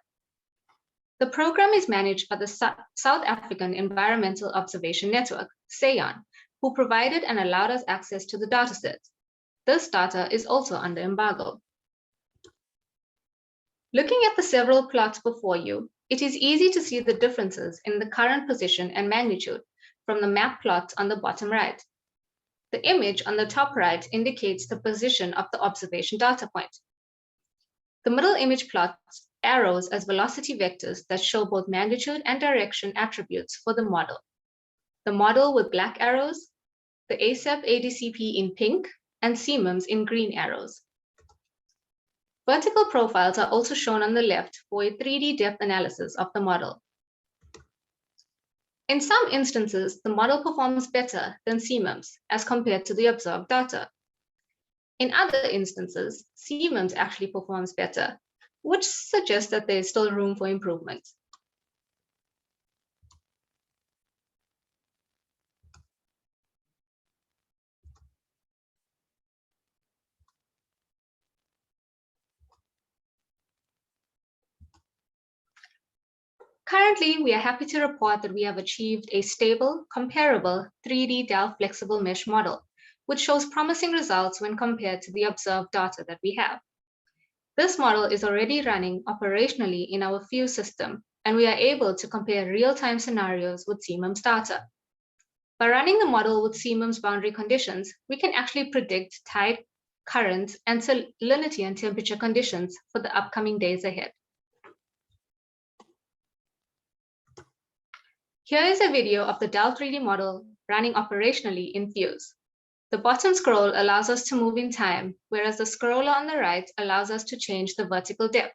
The program is managed by the South African Environmental Observation Network, SAION, who provided and allowed us access to the dataset. This data is also under embargo. Looking at the several plots before you, it is easy to see the differences in the current position and magnitude from the map plot on the bottom right. The image on the top right indicates the position of the observation data point. The middle image plots arrows as velocity vectors that show both magnitude and direction attributes for the model. The model with black arrows, the ASAP ADCP in pink, and CMIMS in green arrows. Vertical profiles are also shown on the left for a 3D depth analysis of the model. In some instances, the model performs better than CMIMS as compared to the observed data. In other instances, CMIMS actually performs better, which suggests that there is still room for improvement. Currently, we are happy to report that we have achieved a stable, comparable 3D Delft flexible mesh model, which shows promising results when compared to the observed data that we have. This model is already running operationally in our Fuse system, and we are able to compare real-time scenarios with CMIMS data. By running the model with CMIMS boundary conditions, we can actually predict tide, currents, and salinity and temperature conditions for the upcoming days ahead. Here is a video of the Delft 3D model running operationally in Fuse. The bottom scroll allows us to move in time, whereas the scroller on the right allows us to change the vertical depth.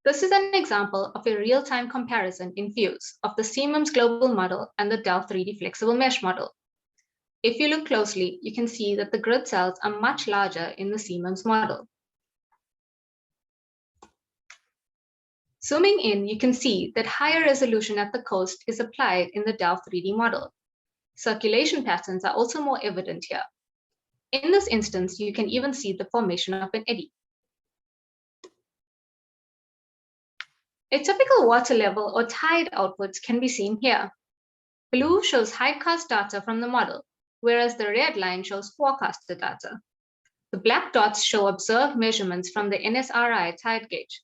This is an example of a real-time comparison in Fuse of the CMIMS global model and the Delft 3D flexible mesh model. If you look closely, you can see that the grid cells are much larger in the CMIMS model. Zooming in, you can see that higher resolution at the coast is applied in the Delft 3D model. Circulation patterns are also more evident here. In this instance, you can even see the formation of an eddy. A typical water level or tide output can be seen here. Blue shows hydcast data from the model, whereas the red line shows forecasted data. The black dots show observed measurements from the NSRI tide gauge.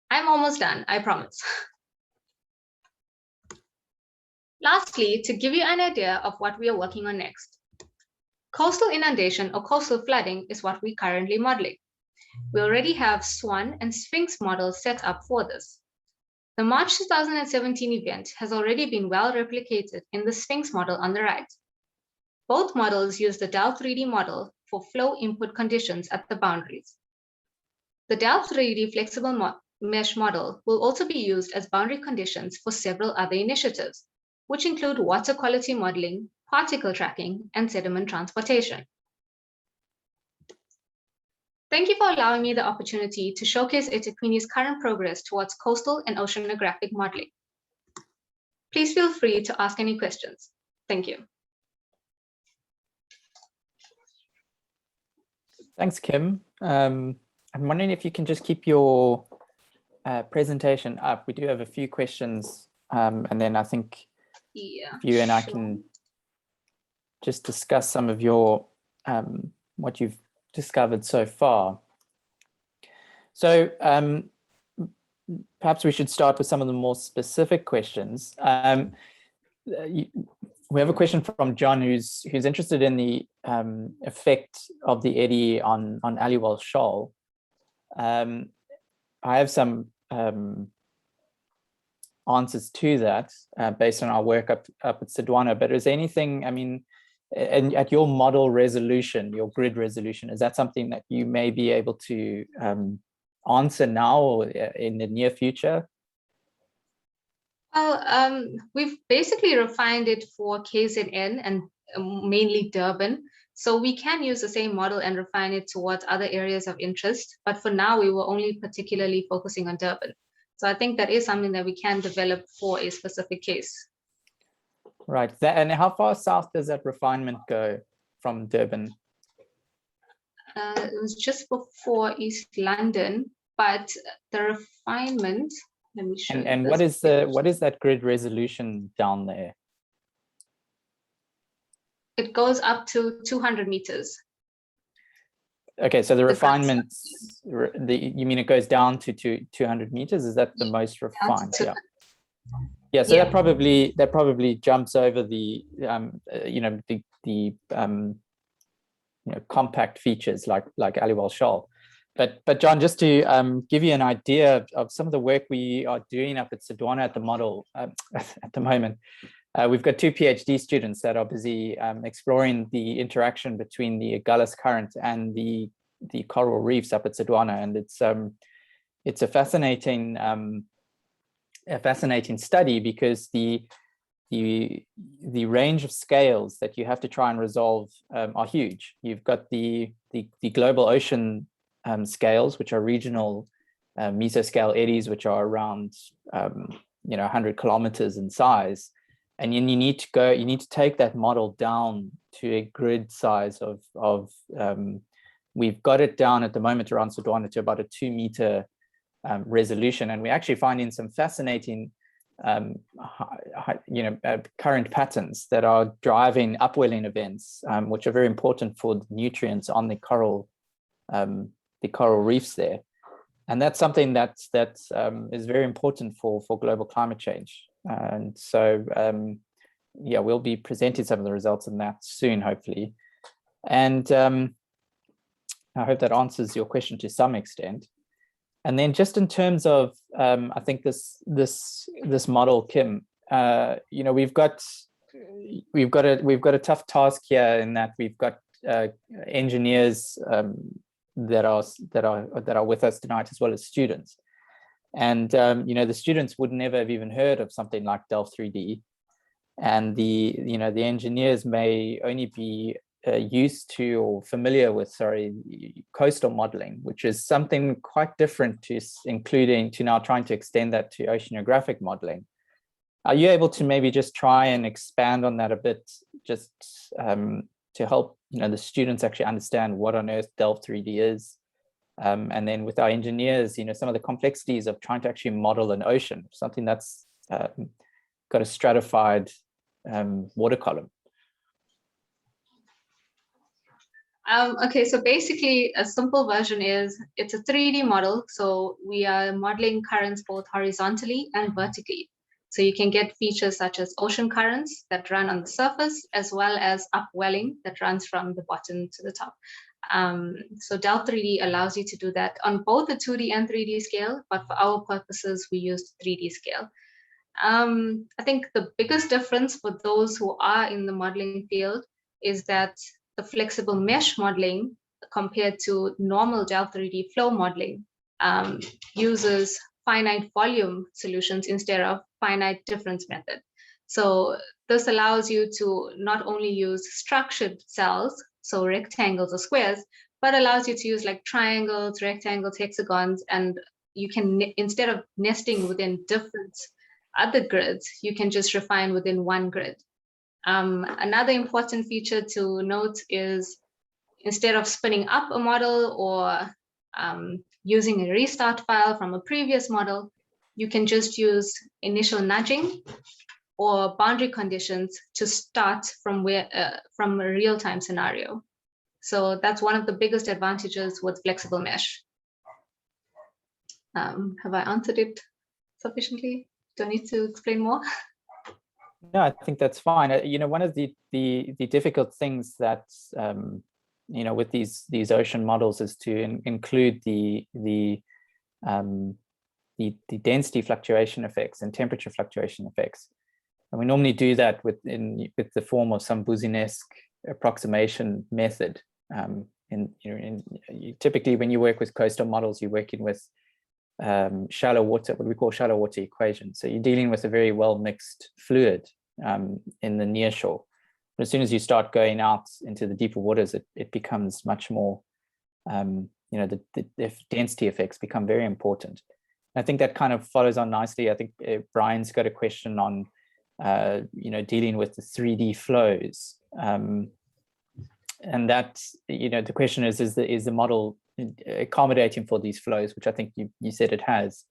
I'm almost done, I promise. Lastly, to give you an idea of what we are working on next. Coastal inundation or coastal flooding is what we're currently modeling. We already have SWAN and Sphinx models set up for this. The March 2017 event has already been well replicated in the Sphinx model on the right. Both models use the Delft 3D model for flow input conditions at the boundaries. The Delft 3D flexible mesh model will also be used as boundary conditions for several other initiatives, which include water quality modeling, particle tracking, and sediment transportation. Thank you for allowing me the opportunity to showcase eThekwini's current progress towards coastal and oceanographic modeling. Please feel free to ask any questions. Thank you. Thanks, Kim. I'm wondering if you can just keep your presentation up. We do have a few questions, and then I think you and I can just discuss some of your what you've discovered so far. So perhaps we should start with some of the more specific questions. We have a question from John who's interested in the effect of the eddy on Aliwal Shoal. I have some answers to that based on our work up at Sodwana, but is there anything, I mean, and at your model resolution, your grid resolution, is that something that you may be able to answer now or in the near future? Well, we've basically refined it for KZN and mainly Durban. So we can use the same model and refine it towards other areas of interest. But for now, we were only particularly focusing on Durban. So I think that is something that we can develop for a specific case. Right. And how far south does that refinement go from Durban? It was just before East London, but the refinement, let me show you. And what is that grid resolution down there? It goes up to 200 meters. Okay, so the The refinements, you mean it goes down to 200 meters? Is that the most refined? Yeah. Yeah, so Yeah. that probably jumps over the compact features like Aliwal Shoal. But John, just to give you an idea of some of the work we are doing up at Sodwana at the model at the moment, we've got 2 PhD students that are busy exploring the interaction between the Gallus current and the coral reefs up at Sodwana, and it's a fascinating study because the range of scales that you have to try and resolve are huge. You've got the global ocean scales, which are regional mesoscale eddies, which are around 100 kilometers in size, and then you need to take that model down to a grid size of we've got it down at the moment around Sodwana to about a 2-meter resolution, and we're actually finding some fascinating current patterns that are driving upwelling events, which are very important for the nutrients on the coral reefs there, and that's something that is very important for global climate change. And so yeah, we'll be presenting some of the results in that soon, hopefully, and I hope that answers your question to some extent. And then just in terms of I think this model, Kim, we've got a tough task here in that we've got engineers that are with us tonight, as well as students, and the students would never have even heard of something like Delft 3D, and the engineers may only be used to or familiar with coastal modeling, which is something quite different to now trying to extend that to oceanographic modeling. Are you able to maybe just try and expand on that a bit, just to help the students actually understand what on earth Delft 3D is, and then with our engineers, some of the complexities of trying to actually model an ocean, something that's got a stratified water column? Okay, so basically a simple version is it's a 3D model. So we are modeling currents both horizontally and vertically. So you can get features such as ocean currents that run on the surface, as well as upwelling that runs from the bottom to the top. So Delft 3D allows you to do that on both the 2D and 3D scale, but for our purposes, we used 3D scale. I think the biggest difference for those who are in the modeling field is that the flexible mesh modeling compared to normal Delft 3D flow modeling uses finite volume solutions instead of finite difference method. So this allows you to not only use structured cells, so rectangles or squares, but allows you to use like triangles, rectangles, hexagons, and you can, instead of nesting within different other grids, you can just refine within one grid. Another important feature to note is instead of spinning up a model or using a restart file from a previous model, you can just use initial nudging or boundary conditions to start from from a real-time scenario. So that's one of the biggest advantages with flexible mesh. Have I answered it sufficiently? Do I need to explain more? No, I think that's fine. One of the difficult things that with these ocean models is to include the density fluctuation effects and temperature fluctuation effects, and we normally do that with the form of some Boozinesque approximation method. Typically, when you work with coastal models, you're working with shallow water, what we call shallow water equations. So you're dealing with a very well mixed fluid in the near shore. But as soon as you start going out into the deeper waters, it becomes much more, the density effects become very important. I think that kind of follows on nicely. I think Brian's got a question on, dealing with the 3D flows. And that, the question is the model accommodating for these flows, which I think you said it has.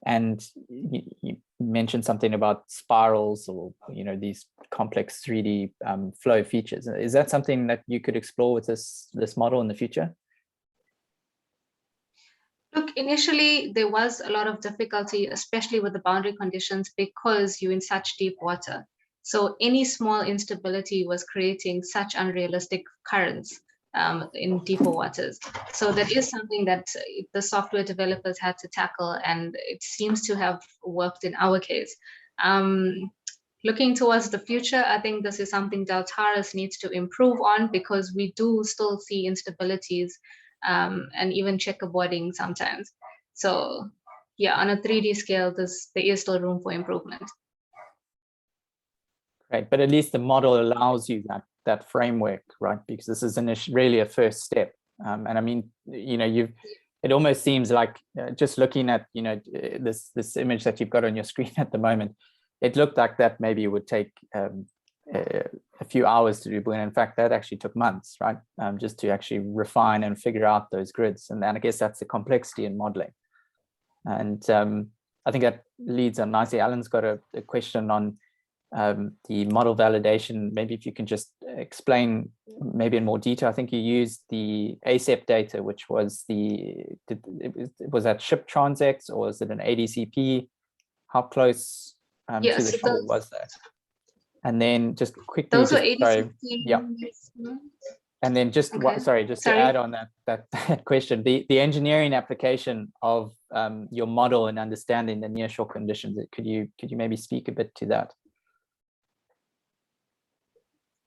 And you mentioned something about spirals or, these complex 3D flow features. Is that something that you could explore with this model in the future? Look, initially there was a lot of difficulty, especially with the boundary conditions, because you're in such deep water. So any small instability was creating such unrealistic currents in deeper waters. So that is something that the software developers had to tackle, and it seems to have worked in our case. Looking towards the future, I think this is something Deltares needs to improve on, because we do still see instabilities and even checkerboarding sometimes. So yeah, on a 3D scale, there is still room for improvement. Right, but at least the model allows you that framework, right? Because this is really a first step. And I mean, it almost seems like just looking at, this image that you've got on your screen at the moment, it looked like that maybe it would take a few hours to do, but in fact, that actually took months, right? Just to actually refine and figure out those grids. And then I guess that's the complexity in modeling. And I think that leads on nicely. Alan's got a question on the model validation. Maybe if you can just explain maybe in more detail. I think you used the ACEP data, which was was that ship transects, or is it an ADCP? How close to the shore was that? And then just quickly, those were ADCP. Yeah. And then just to add on that question, the engineering application of your model and understanding the nearshore conditions. Could you maybe speak a bit to that?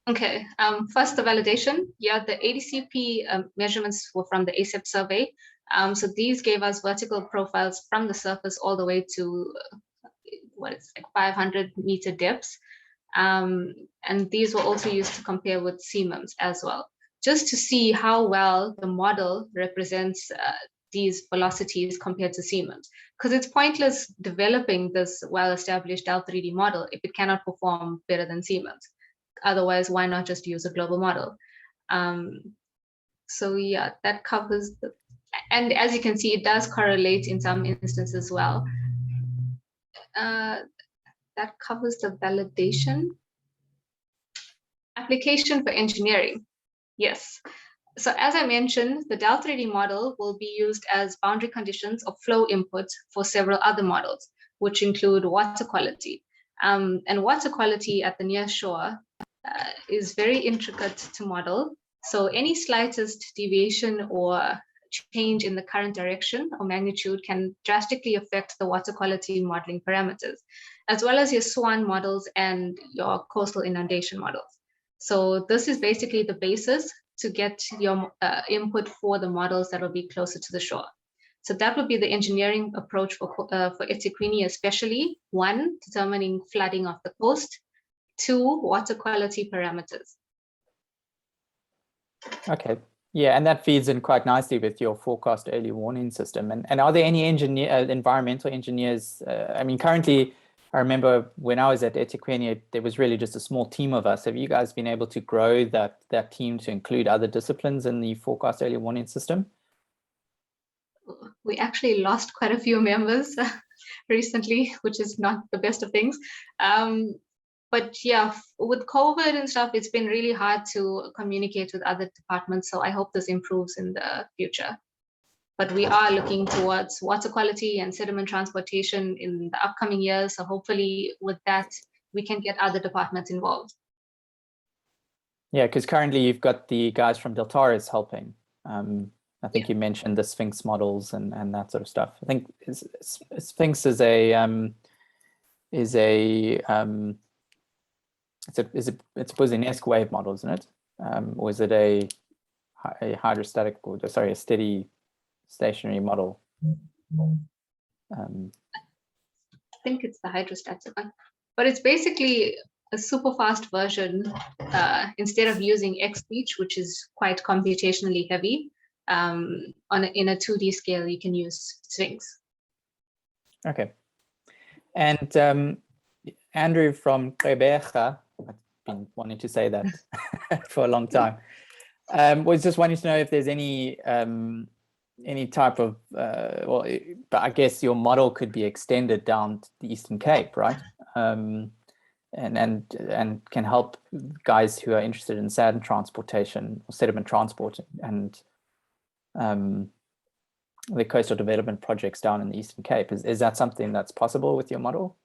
Okay, first the validation. Yeah, the ADCP measurements were from the ACEP survey. So these gave us vertical profiles from the surface all the way to 500-meter depths. And these were also used to compare with CMIMs as well, just to see how well the model represents these velocities compared to CMIMs. Because it's pointless developing this well-established L3D model if it cannot perform better than CMIMs. Otherwise, why not just use a global model? So yeah, that covers and as you can see, it does correlate in some instances as well. That covers the validation. Application for engineering. Yes. So as I mentioned, the Del3D model will be used as boundary conditions of flow input for several other models, which include water quality. And water quality at the near shore is very intricate to model. So any slightest deviation or change in the current direction or magnitude can drastically affect the water quality modeling parameters, as well as your SWAN models and your coastal inundation models. So this is basically the basis to get your input for the models that will be closer to the shore. So that would be the engineering approach for eThekwini, especially. 1, determining flooding of the coast. 2, water quality parameters. Okay. Yeah, and that feeds in quite nicely with your forecast early warning system. And are there any environmental engineers? I mean, currently, I remember when I was at eThekwini, there was really just a small team of us. Have you guys been able to grow that team to include other disciplines in the forecast early warning system? We actually lost quite a few members recently, which is not the best of things. But yeah, with COVID and stuff, it's been really hard to communicate with other departments. So I hope this improves in the future. But we are looking towards water quality and sediment transportation in the upcoming years. So hopefully with that, we can get other departments involved. Yeah, because currently you've got the guys from Deltares helping. I think you mentioned the Sphinx models and that sort of stuff. I think Sphinx is it's a Boussinesque wave model, isn't it? Or is it a hydrostatic, or sorry, a steady stationary model? I think it's the hydrostatic one, but it's basically a super fast version. Instead of using XSpeech, which is quite computationally heavy, in a 2D scale, you can use Sphinx. Okay. And Andrew from Quebeca, I've been wanting to say that for a long time, was just wanting to know if there's any any type of, well, but I guess your model could be extended down to the Eastern Cape, right? And can help guys who are interested in sand transportation or sediment transport and the coastal development projects down in the Eastern Cape. Is that something that's possible with your model?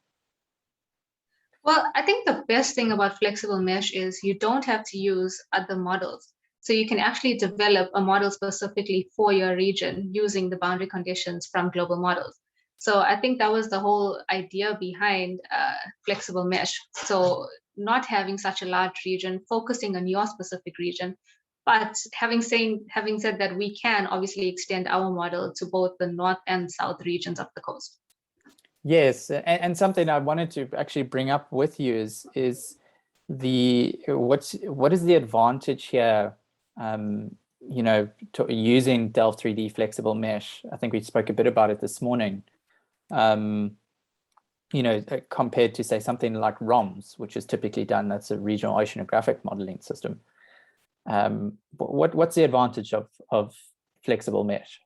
Well, I think the best thing about flexible mesh is you don't have to use other models. So you can actually develop a model specifically for your region using the boundary conditions from global models. So I think that was the whole idea behind flexible mesh. So not having such a large region, focusing on your specific region, but having said that, we can obviously extend our model to both the north and south regions of the coast. Yes, and something I wanted to actually bring up with you is what is the advantage here? You know, using Delft 3D flexible mesh. I think we spoke a bit about it this morning. You know, compared to say something like ROMS, which is typically done. That's a regional oceanographic modeling system. What's the advantage of flexible mesh?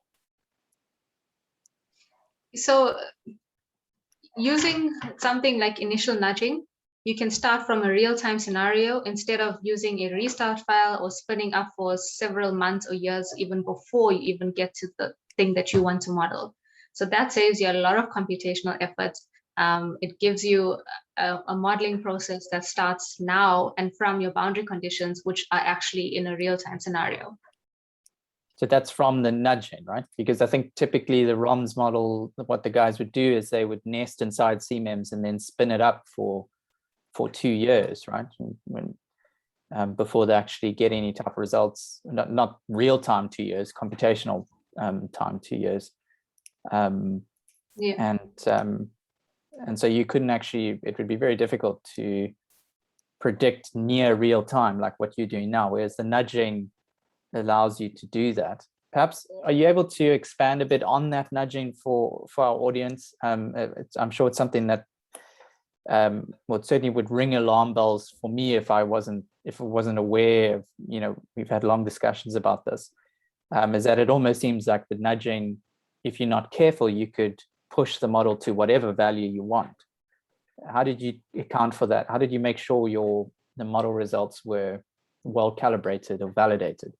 So using something like initial nudging, you can start from a real-time scenario instead of using a restart file or spinning up for several months or years even before you even get to the thing that you want to model. So that saves you a lot of computational effort. It gives you a modeling process that starts now and from your boundary conditions, which are actually in a real-time scenario. So that's from the nudging, right? Because I think typically the ROMS model, what the guys would do is they would nest inside CMEMS and then spin it up for 2 years, right? Before they actually get any type of results, not real time 2 years, computational time 2 years. Yeah. And so you couldn't actually, it would be very difficult to predict near real time like what you're doing now, whereas the nudging allows you to do that. Perhaps, are you able to expand a bit on that nudging for our audience? I'm sure it's something that well, it certainly would ring alarm bells for me if I wasn't aware of, you know, we've had long discussions about this, is that it almost seems like the nudging, if you're not careful, you could push the model to whatever value you want. How did you account for that? How did you make sure the model results were well calibrated or validated?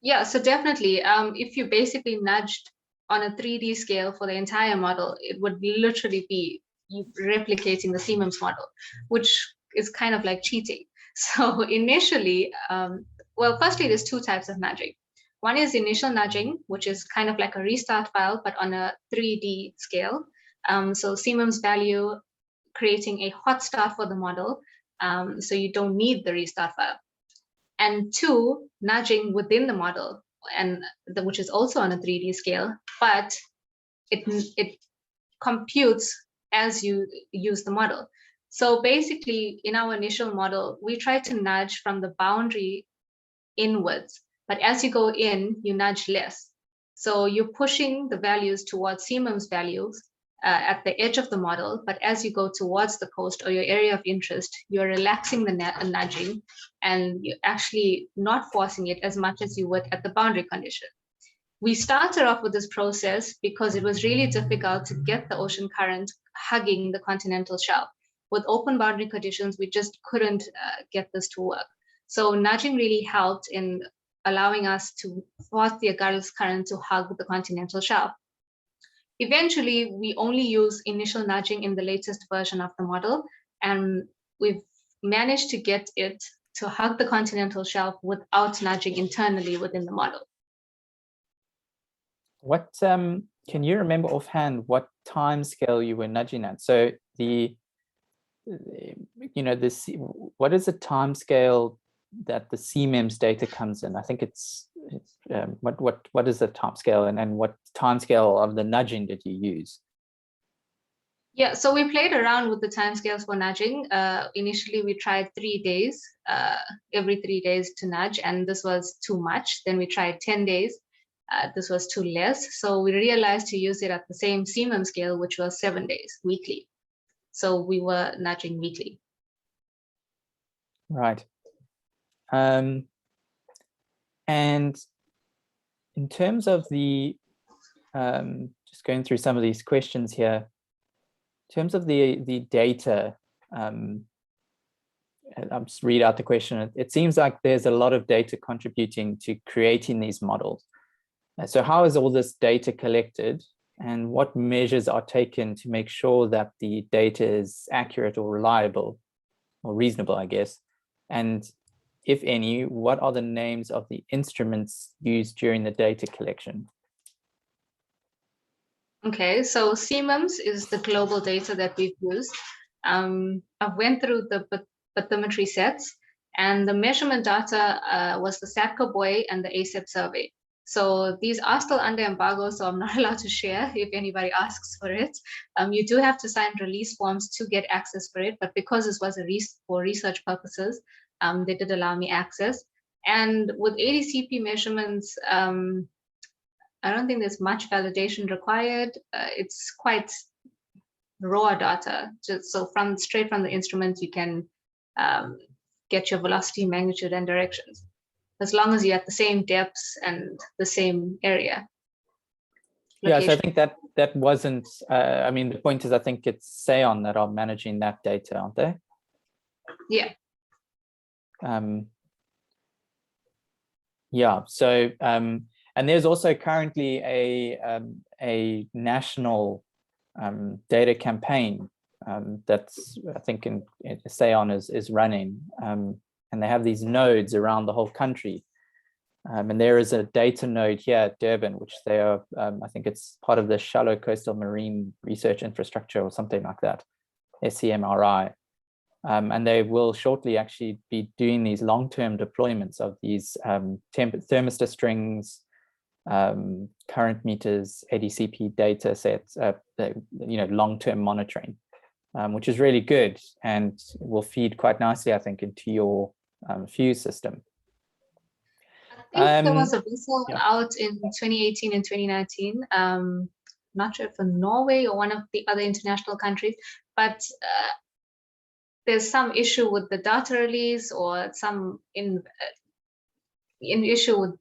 Yeah, so definitely, if you basically nudged on a 3D scale for the entire model, it would literally be you replicating the CMEMS model, which is kind of like cheating. So initially, well, firstly, there's two types of nudging. One is initial nudging, which is kind of like a restart file, but on a 3D scale. So CMEMS value creating a hot start for the model, so you don't need the restart file. And two, nudging within the model, which is also on a 3D scale, but it computes as you use the model. So basically, in our initial model, we try to nudge from the boundary inwards, but as you go in, you nudge less. So you're pushing the values towards CMEMS values at the edge of the model, but as you go towards the coast or your area of interest, you're relaxing the nudging and you're actually not forcing it as much as you would at the boundary condition. We started off with this process because it was really difficult to get the ocean current hugging the continental shelf. With open boundary conditions, we just couldn't get this to work. So nudging really helped in allowing us to force the Agulhas current to hug the continental shelf. Eventually, we only use initial nudging in the latest version of the model, and we've managed to get it to hug the continental shelf without nudging internally within the model. What can you remember offhand what time scale you were nudging at? So what is the time scale that the CMEMS data comes in? I think it's what is the time scale and what time scale of the nudging did you use? Yeah, so we played around with the timescales for nudging. Initially, we tried 3 days, every 3 days to nudge, and this was too much. Then we tried 10 days. This was too less. So we realized to use it at the same CMEM scale, which was 7 days, weekly. So we were nudging weekly. Right. And in terms of the, just going through some of these questions here, in terms of the data, I'll just read out the question. It seems like there's a lot of data contributing to creating these models. So how is all this data collected, and what measures are taken to make sure that the data is accurate or reliable or reasonable, I guess? And if any, what are the names of the instruments used during the data collection? Okay, so CMIMS is the global data that we've used. I've went through the bathymetry sets, and the measurement data was the SATCO buoy and the ASEP survey. So these are still under embargo, so I'm not allowed to share if anybody asks for it. You do have to sign release forms to get access for it, but because this was for research purposes, they did allow me access. And with Adcp measurements, I don't think there's much validation required. It's quite raw data. So straight from the instrument, you can get your velocity, magnitude, and directions, as long as you're at the same depths and the same area. Yeah, so I think that wasn't, I mean, the point is, I think it's SAION that are managing that data, aren't they? Yeah. Yeah, so, and there's also currently a national data campaign that's, I think, in SAION is running, and they have these nodes around the whole country. And there is a data node here at Durban, which they are, I think it's part of the Shallow Coastal Marine Research Infrastructure or something like that, SCMRI. And they will shortly actually be doing these long-term deployments of these thermistor strings, current meters, ADCP data sets, long-term monitoring, which is really good and will feed quite nicely, I think, into your Fuse system. I think there was a result out in 2018 and 2019. Not sure for Norway or one of the other international countries, but there's some issue with the data release or some issue with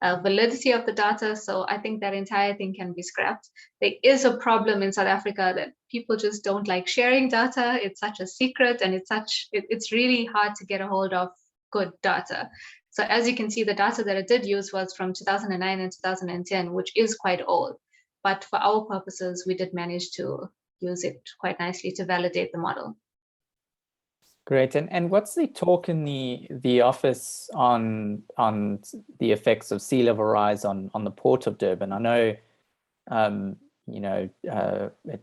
validity of the data. So I think that entire thing can be scrapped. There is a problem in South Africa that people just don't like sharing data. It's such a secret, and it's really hard to get a hold of good data. So as you can see, the data that I did use was from 2009 and 2010, which is quite old. But for our purposes, we did manage to use it quite nicely to validate the model. Great. And what's the talk in the office on the effects of sea level rise on the port of Durban? I know,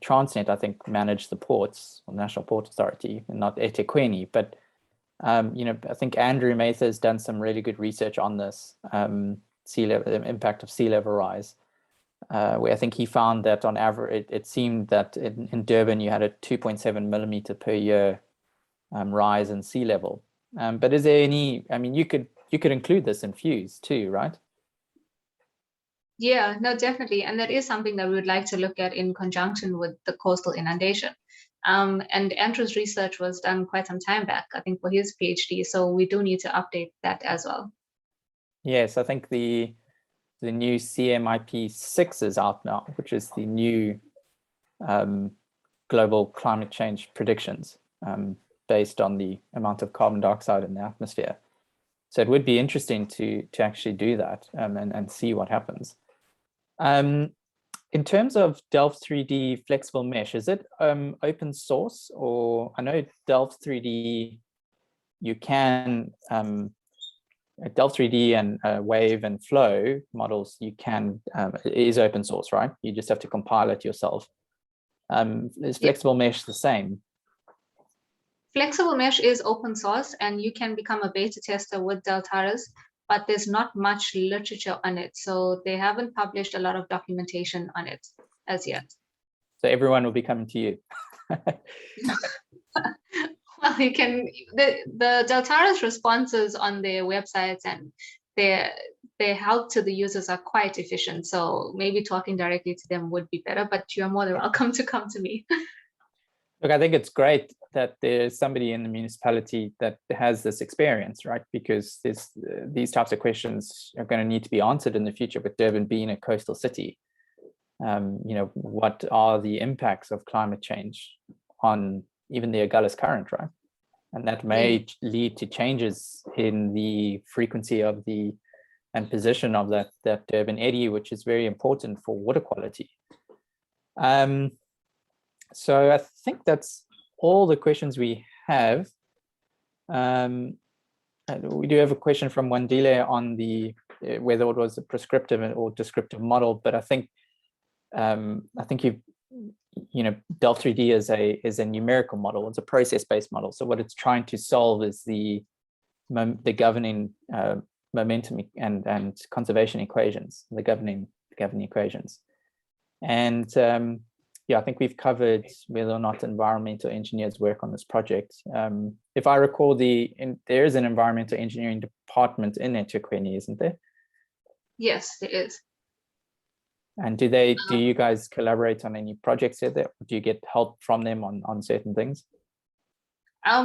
Transnet, I think, managed the ports, or National Port Authority, and not eThekwini, but I think Andrew Mather has done some really good research on this, the impact of sea level rise, where I think he found that on average, it seemed that in Durban, you had a 2.7 millimeter per year rise in sea level. But is there any, I mean, you could include this in Fuse too, right? Yeah, no, definitely. And that is something that we would like to look at in conjunction with the coastal inundation. And Andrew's research was done quite some time back, I think, for his PhD. So we do need to update that as well. Yes, I think the new CMIP6 is out now, which is the new global climate change predictions based on the amount of carbon dioxide in the atmosphere. So it would be interesting to actually do that and see what happens. In terms of Delft 3D flexible mesh, is it open source? Or I know Delft 3D, you can, Delft 3D and wave and flow models, you can, is open source, right? You just have to compile it yourself. Is flexible mesh the same? Flexible mesh is open source, and you can become a beta tester with Deltares, but there's not much literature on it. So they haven't published a lot of documentation on it as yet. So everyone will be coming to you. Well, you can, the Deltares responses on their websites and their help to the users are quite efficient. So maybe talking directly to them would be better, but you're more than welcome to come to me. Look, I think it's great. that there's somebody in the municipality that has this experience, right? Because these types of questions are going to need to be answered in the future with Durban being a coastal city. What are the impacts of climate change on even the Agulhas current, right? And that may lead to changes in the frequency of and position of that Durban Eddy, which is very important for water quality. So I think that's all the questions we have. We do have a question from Wandile on whether it was a prescriptive or descriptive model, but I think Delft3D is a numerical model. It's a process-based model. So what it's trying to solve is the governing momentum and conservation equations, the governing equations. And I think we've covered whether or not environmental engineers work on this project. If I recall, there is an environmental engineering department in eThekwini, isn't there? Yes, there is. And do you guys collaborate on any projects there? Do you get help from them on certain things?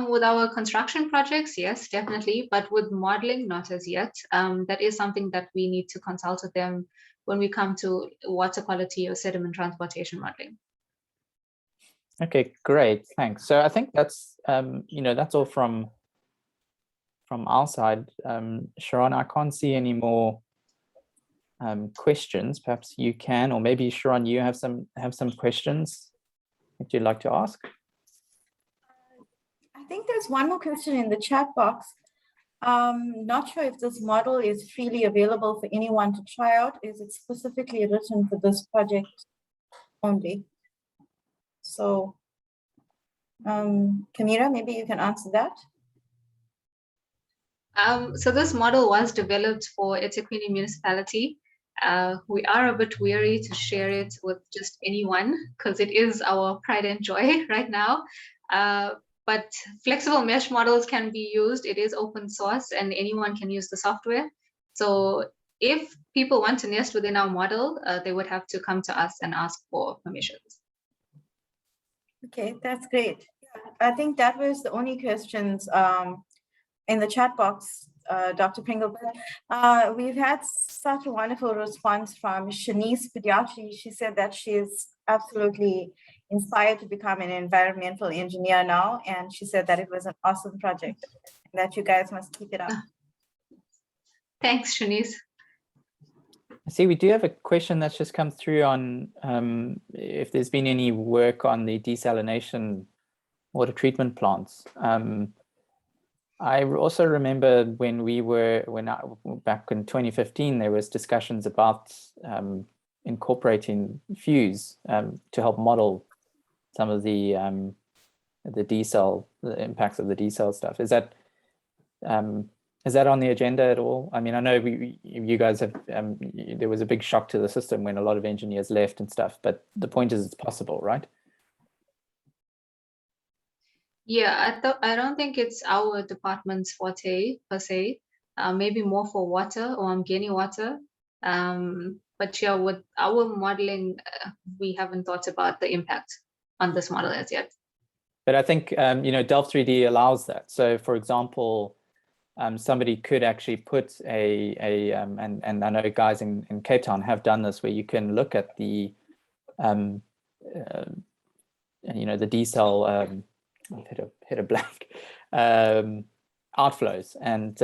With our construction projects, yes, definitely. But with modeling, not as yet. That is something that we need to consult with them when we come to water quality or sediment transportation modeling. Okay, great, thanks. So I think that's that's all from our side. Sharon, I can't see any more questions. Perhaps you can, or maybe Sharon, you have some questions that you'd like to ask. I think there's one more question in the chat box. Not sure if this model is freely available for anyone to try out. Is it specifically written for this project only? So, Kemira, maybe you can answer that. So this model was developed for eThekwini municipality. We are a bit weary to share it with just anyone because it is our pride and joy right now. But flexible mesh models can be used. It is open source and anyone can use the software. So if people want to nest within our model, they would have to come to us and ask for permissions. Okay, that's great. I think that was the only questions in the chat box, Dr. Pringle. But we've had such a wonderful response from Shanice Pediatri. She said that she is absolutely inspired to become an environmental engineer now. And she said that it was an awesome project and that you guys must keep it up. Thanks, Shanice. I see we do have a question that's just come through on if there's been any work on the desalination water treatment plants. I also remember back in 2015, there was discussions about incorporating FUSE to help model some of the impacts of the desal stuff. Is that on the agenda at all? I mean, I know you guys have, there was a big shock to the system when a lot of engineers left and stuff, but the point is it's possible, right? Yeah, I don't think it's our department's forte per se. Maybe more for water or Mgeni water. But yeah, with our modeling, we haven't thought about the impact on this model as yet. But I think Delft3D allows that. So, for example, somebody could actually put and I know guys in Cape Town have done this, where you can look at the the desal hit a blank outflows and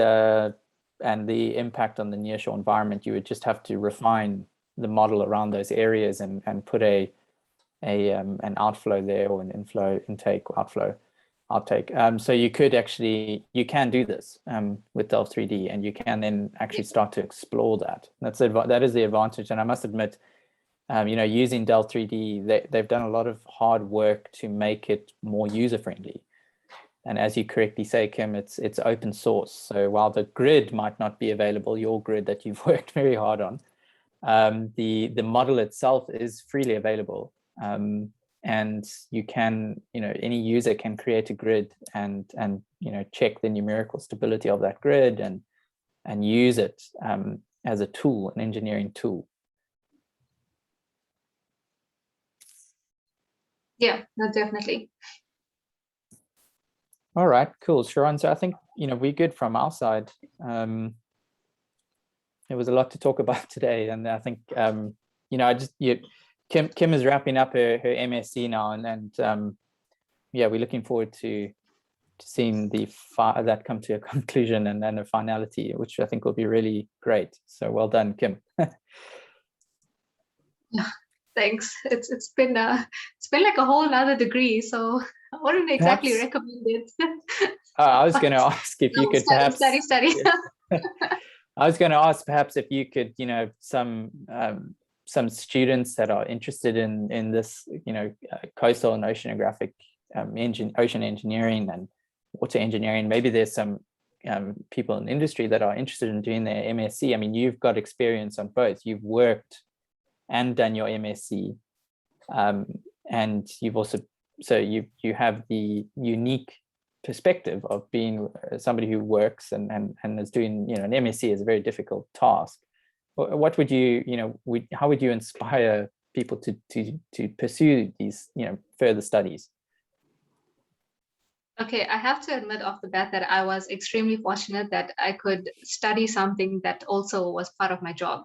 the impact on the nearshore environment. You would just have to refine the model around those areas and put an outflow there, or an inflow, intake, outflow, outtake. So you can do this with Delft3D, and you can then actually start to explore that. That is the advantage. And I must admit, using Delft3D, they've done a lot of hard work to make it more user-friendly. And as you correctly say, Kim, it's open source. So while the grid might not be available, your grid that you've worked very hard on, the model itself is freely available. And you can, any user can create a grid and check the numerical stability of that grid and use it as a tool, an engineering tool. Yeah, no, definitely. All right, cool, Sharon. So I think, we're good from our side. There was a lot to talk about today, and I think, Kim is wrapping up her MSc now, and yeah, we're looking forward to seeing that come to a conclusion and then a finality, which I think will be really great. So well done, Kim. Thanks. It's been like a whole other degree, so I wouldn't exactly recommend it. I was going to ask if you could study. I was going to ask perhaps if you could, some students that are interested in this, coastal and oceanographic ocean engineering and water engineering. Maybe there's some people in industry that are interested in doing their MSc. I mean, you've got experience on both. You've worked and done your MSc, and you've also, so you have the unique perspective of being somebody who works and is doing, an MSc is a very difficult task. What would you, how would you inspire people to pursue these, further studies? Okay, I have to admit off the bat that I was extremely fortunate that I could study something that also was part of my job.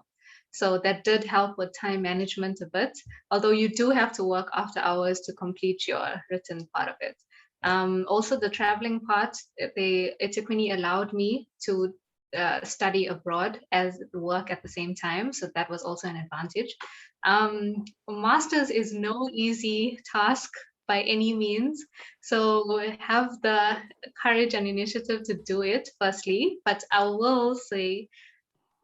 So that did help with time management a bit, although you do have to work after hours to complete your written part of it. Also the traveling part, Etequini allowed me to study abroad as work at the same time. So that was also an advantage. Master's is no easy task by any means. So have the courage and initiative to do it firstly, but I will say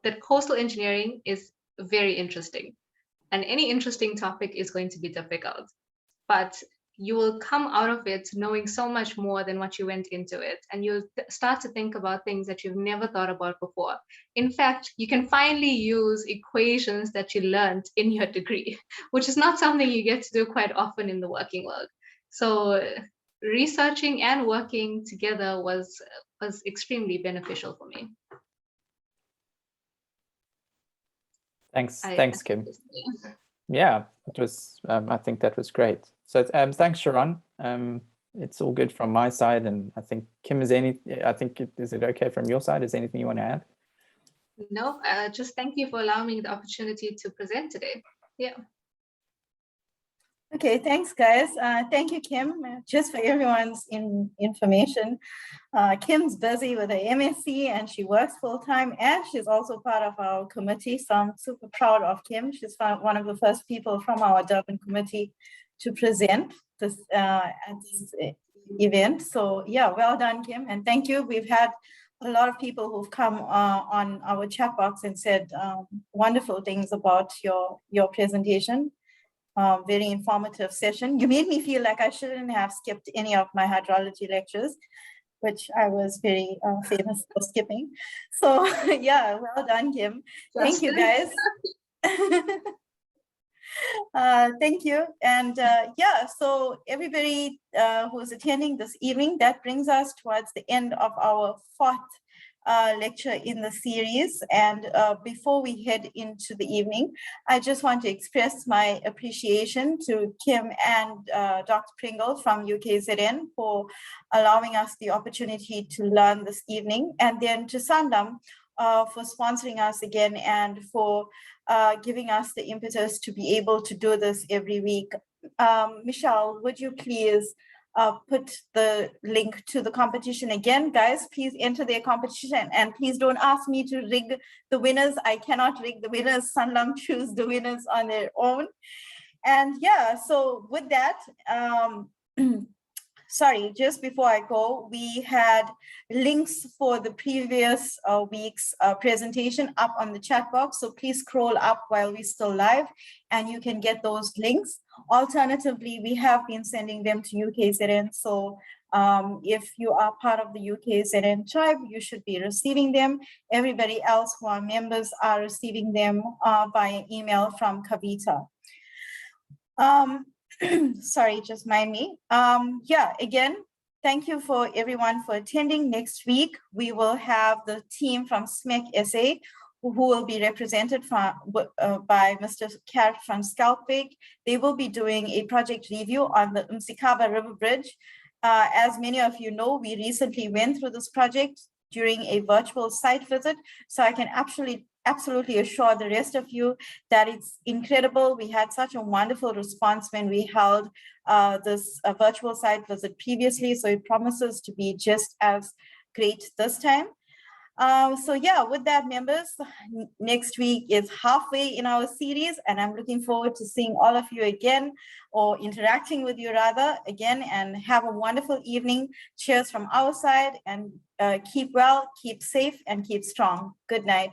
that coastal engineering is very interesting, and any interesting topic is going to be difficult, but you will come out of it knowing so much more than what you went into it, and you'll start to think about things that you've never thought about before. In fact, you can finally use equations that you learned in your degree, which is not something you get to do quite often in the working world. So researching and working together was extremely beneficial for me. Thanks, Kim. Yeah, it was. I think that was great. So thanks, Sharon. It's all good from my side, and I think Kim, is it okay from your side? Is there anything you want to add? No, just thank you for allowing me the opportunity to present today. Yeah. Okay, thanks, guys. Thank you, Kim. Just for everyone's information, Kim's busy with her MSc and she works full-time, and she's also part of our committee. So I'm super proud of Kim. She's one of the first people from our Durban committee to present this at this event. So yeah, well done, Kim, and thank you. We've had a lot of people who've come on our chat box and said wonderful things about your presentation. Very informative session. You made me feel like I shouldn't have skipped any of my hydrology lectures, which I was very famous for skipping. So yeah, well done, Kim. Thank you, guys. Thank you. And yeah, so everybody who's attending this evening, that brings us towards the end of our fourth lecture in the series. And before we head into the evening, I just want to express my appreciation to Kim and Dr. Pringle from UKZN for allowing us the opportunity to learn this evening, and then to Sanlam for sponsoring us again and for giving us the impetus to be able to do this every week. Michelle, would you please put the link to the competition again? Guys, please enter their competition, and please don't ask me to rig the winners. I cannot rig the winners. Sanlam choose the winners on their own. And yeah, so with that, sorry, just before I go, we had links for the previous week's presentation up on the chat box. So please scroll up while we're still live and you can get those links. Alternatively, we have been sending them to UKZN. So if you are part of the UKZN tribe, you should be receiving them. Everybody else who are members are receiving them by email from Kavita. Sorry, just mind me. Yeah, again, thank you for everyone for attending. Next week, we will have the team from SMEC SA, who will be represented by Mr. Kert van Skelpik. They will be doing a project review on the Umsikaba River Bridge As many of you know, we recently went through this project during a virtual site visit. So I can absolutely assure the rest of you that it's incredible. We had such a wonderful response when we held this virtual site visit previously. So it promises to be just as great this time. So yeah, with that, members, next week is halfway in our series, and I'm looking forward to seeing all of you again, or interacting with you rather again, and have a wonderful evening. Cheers from our side, and keep well, keep safe, and keep strong. Good night.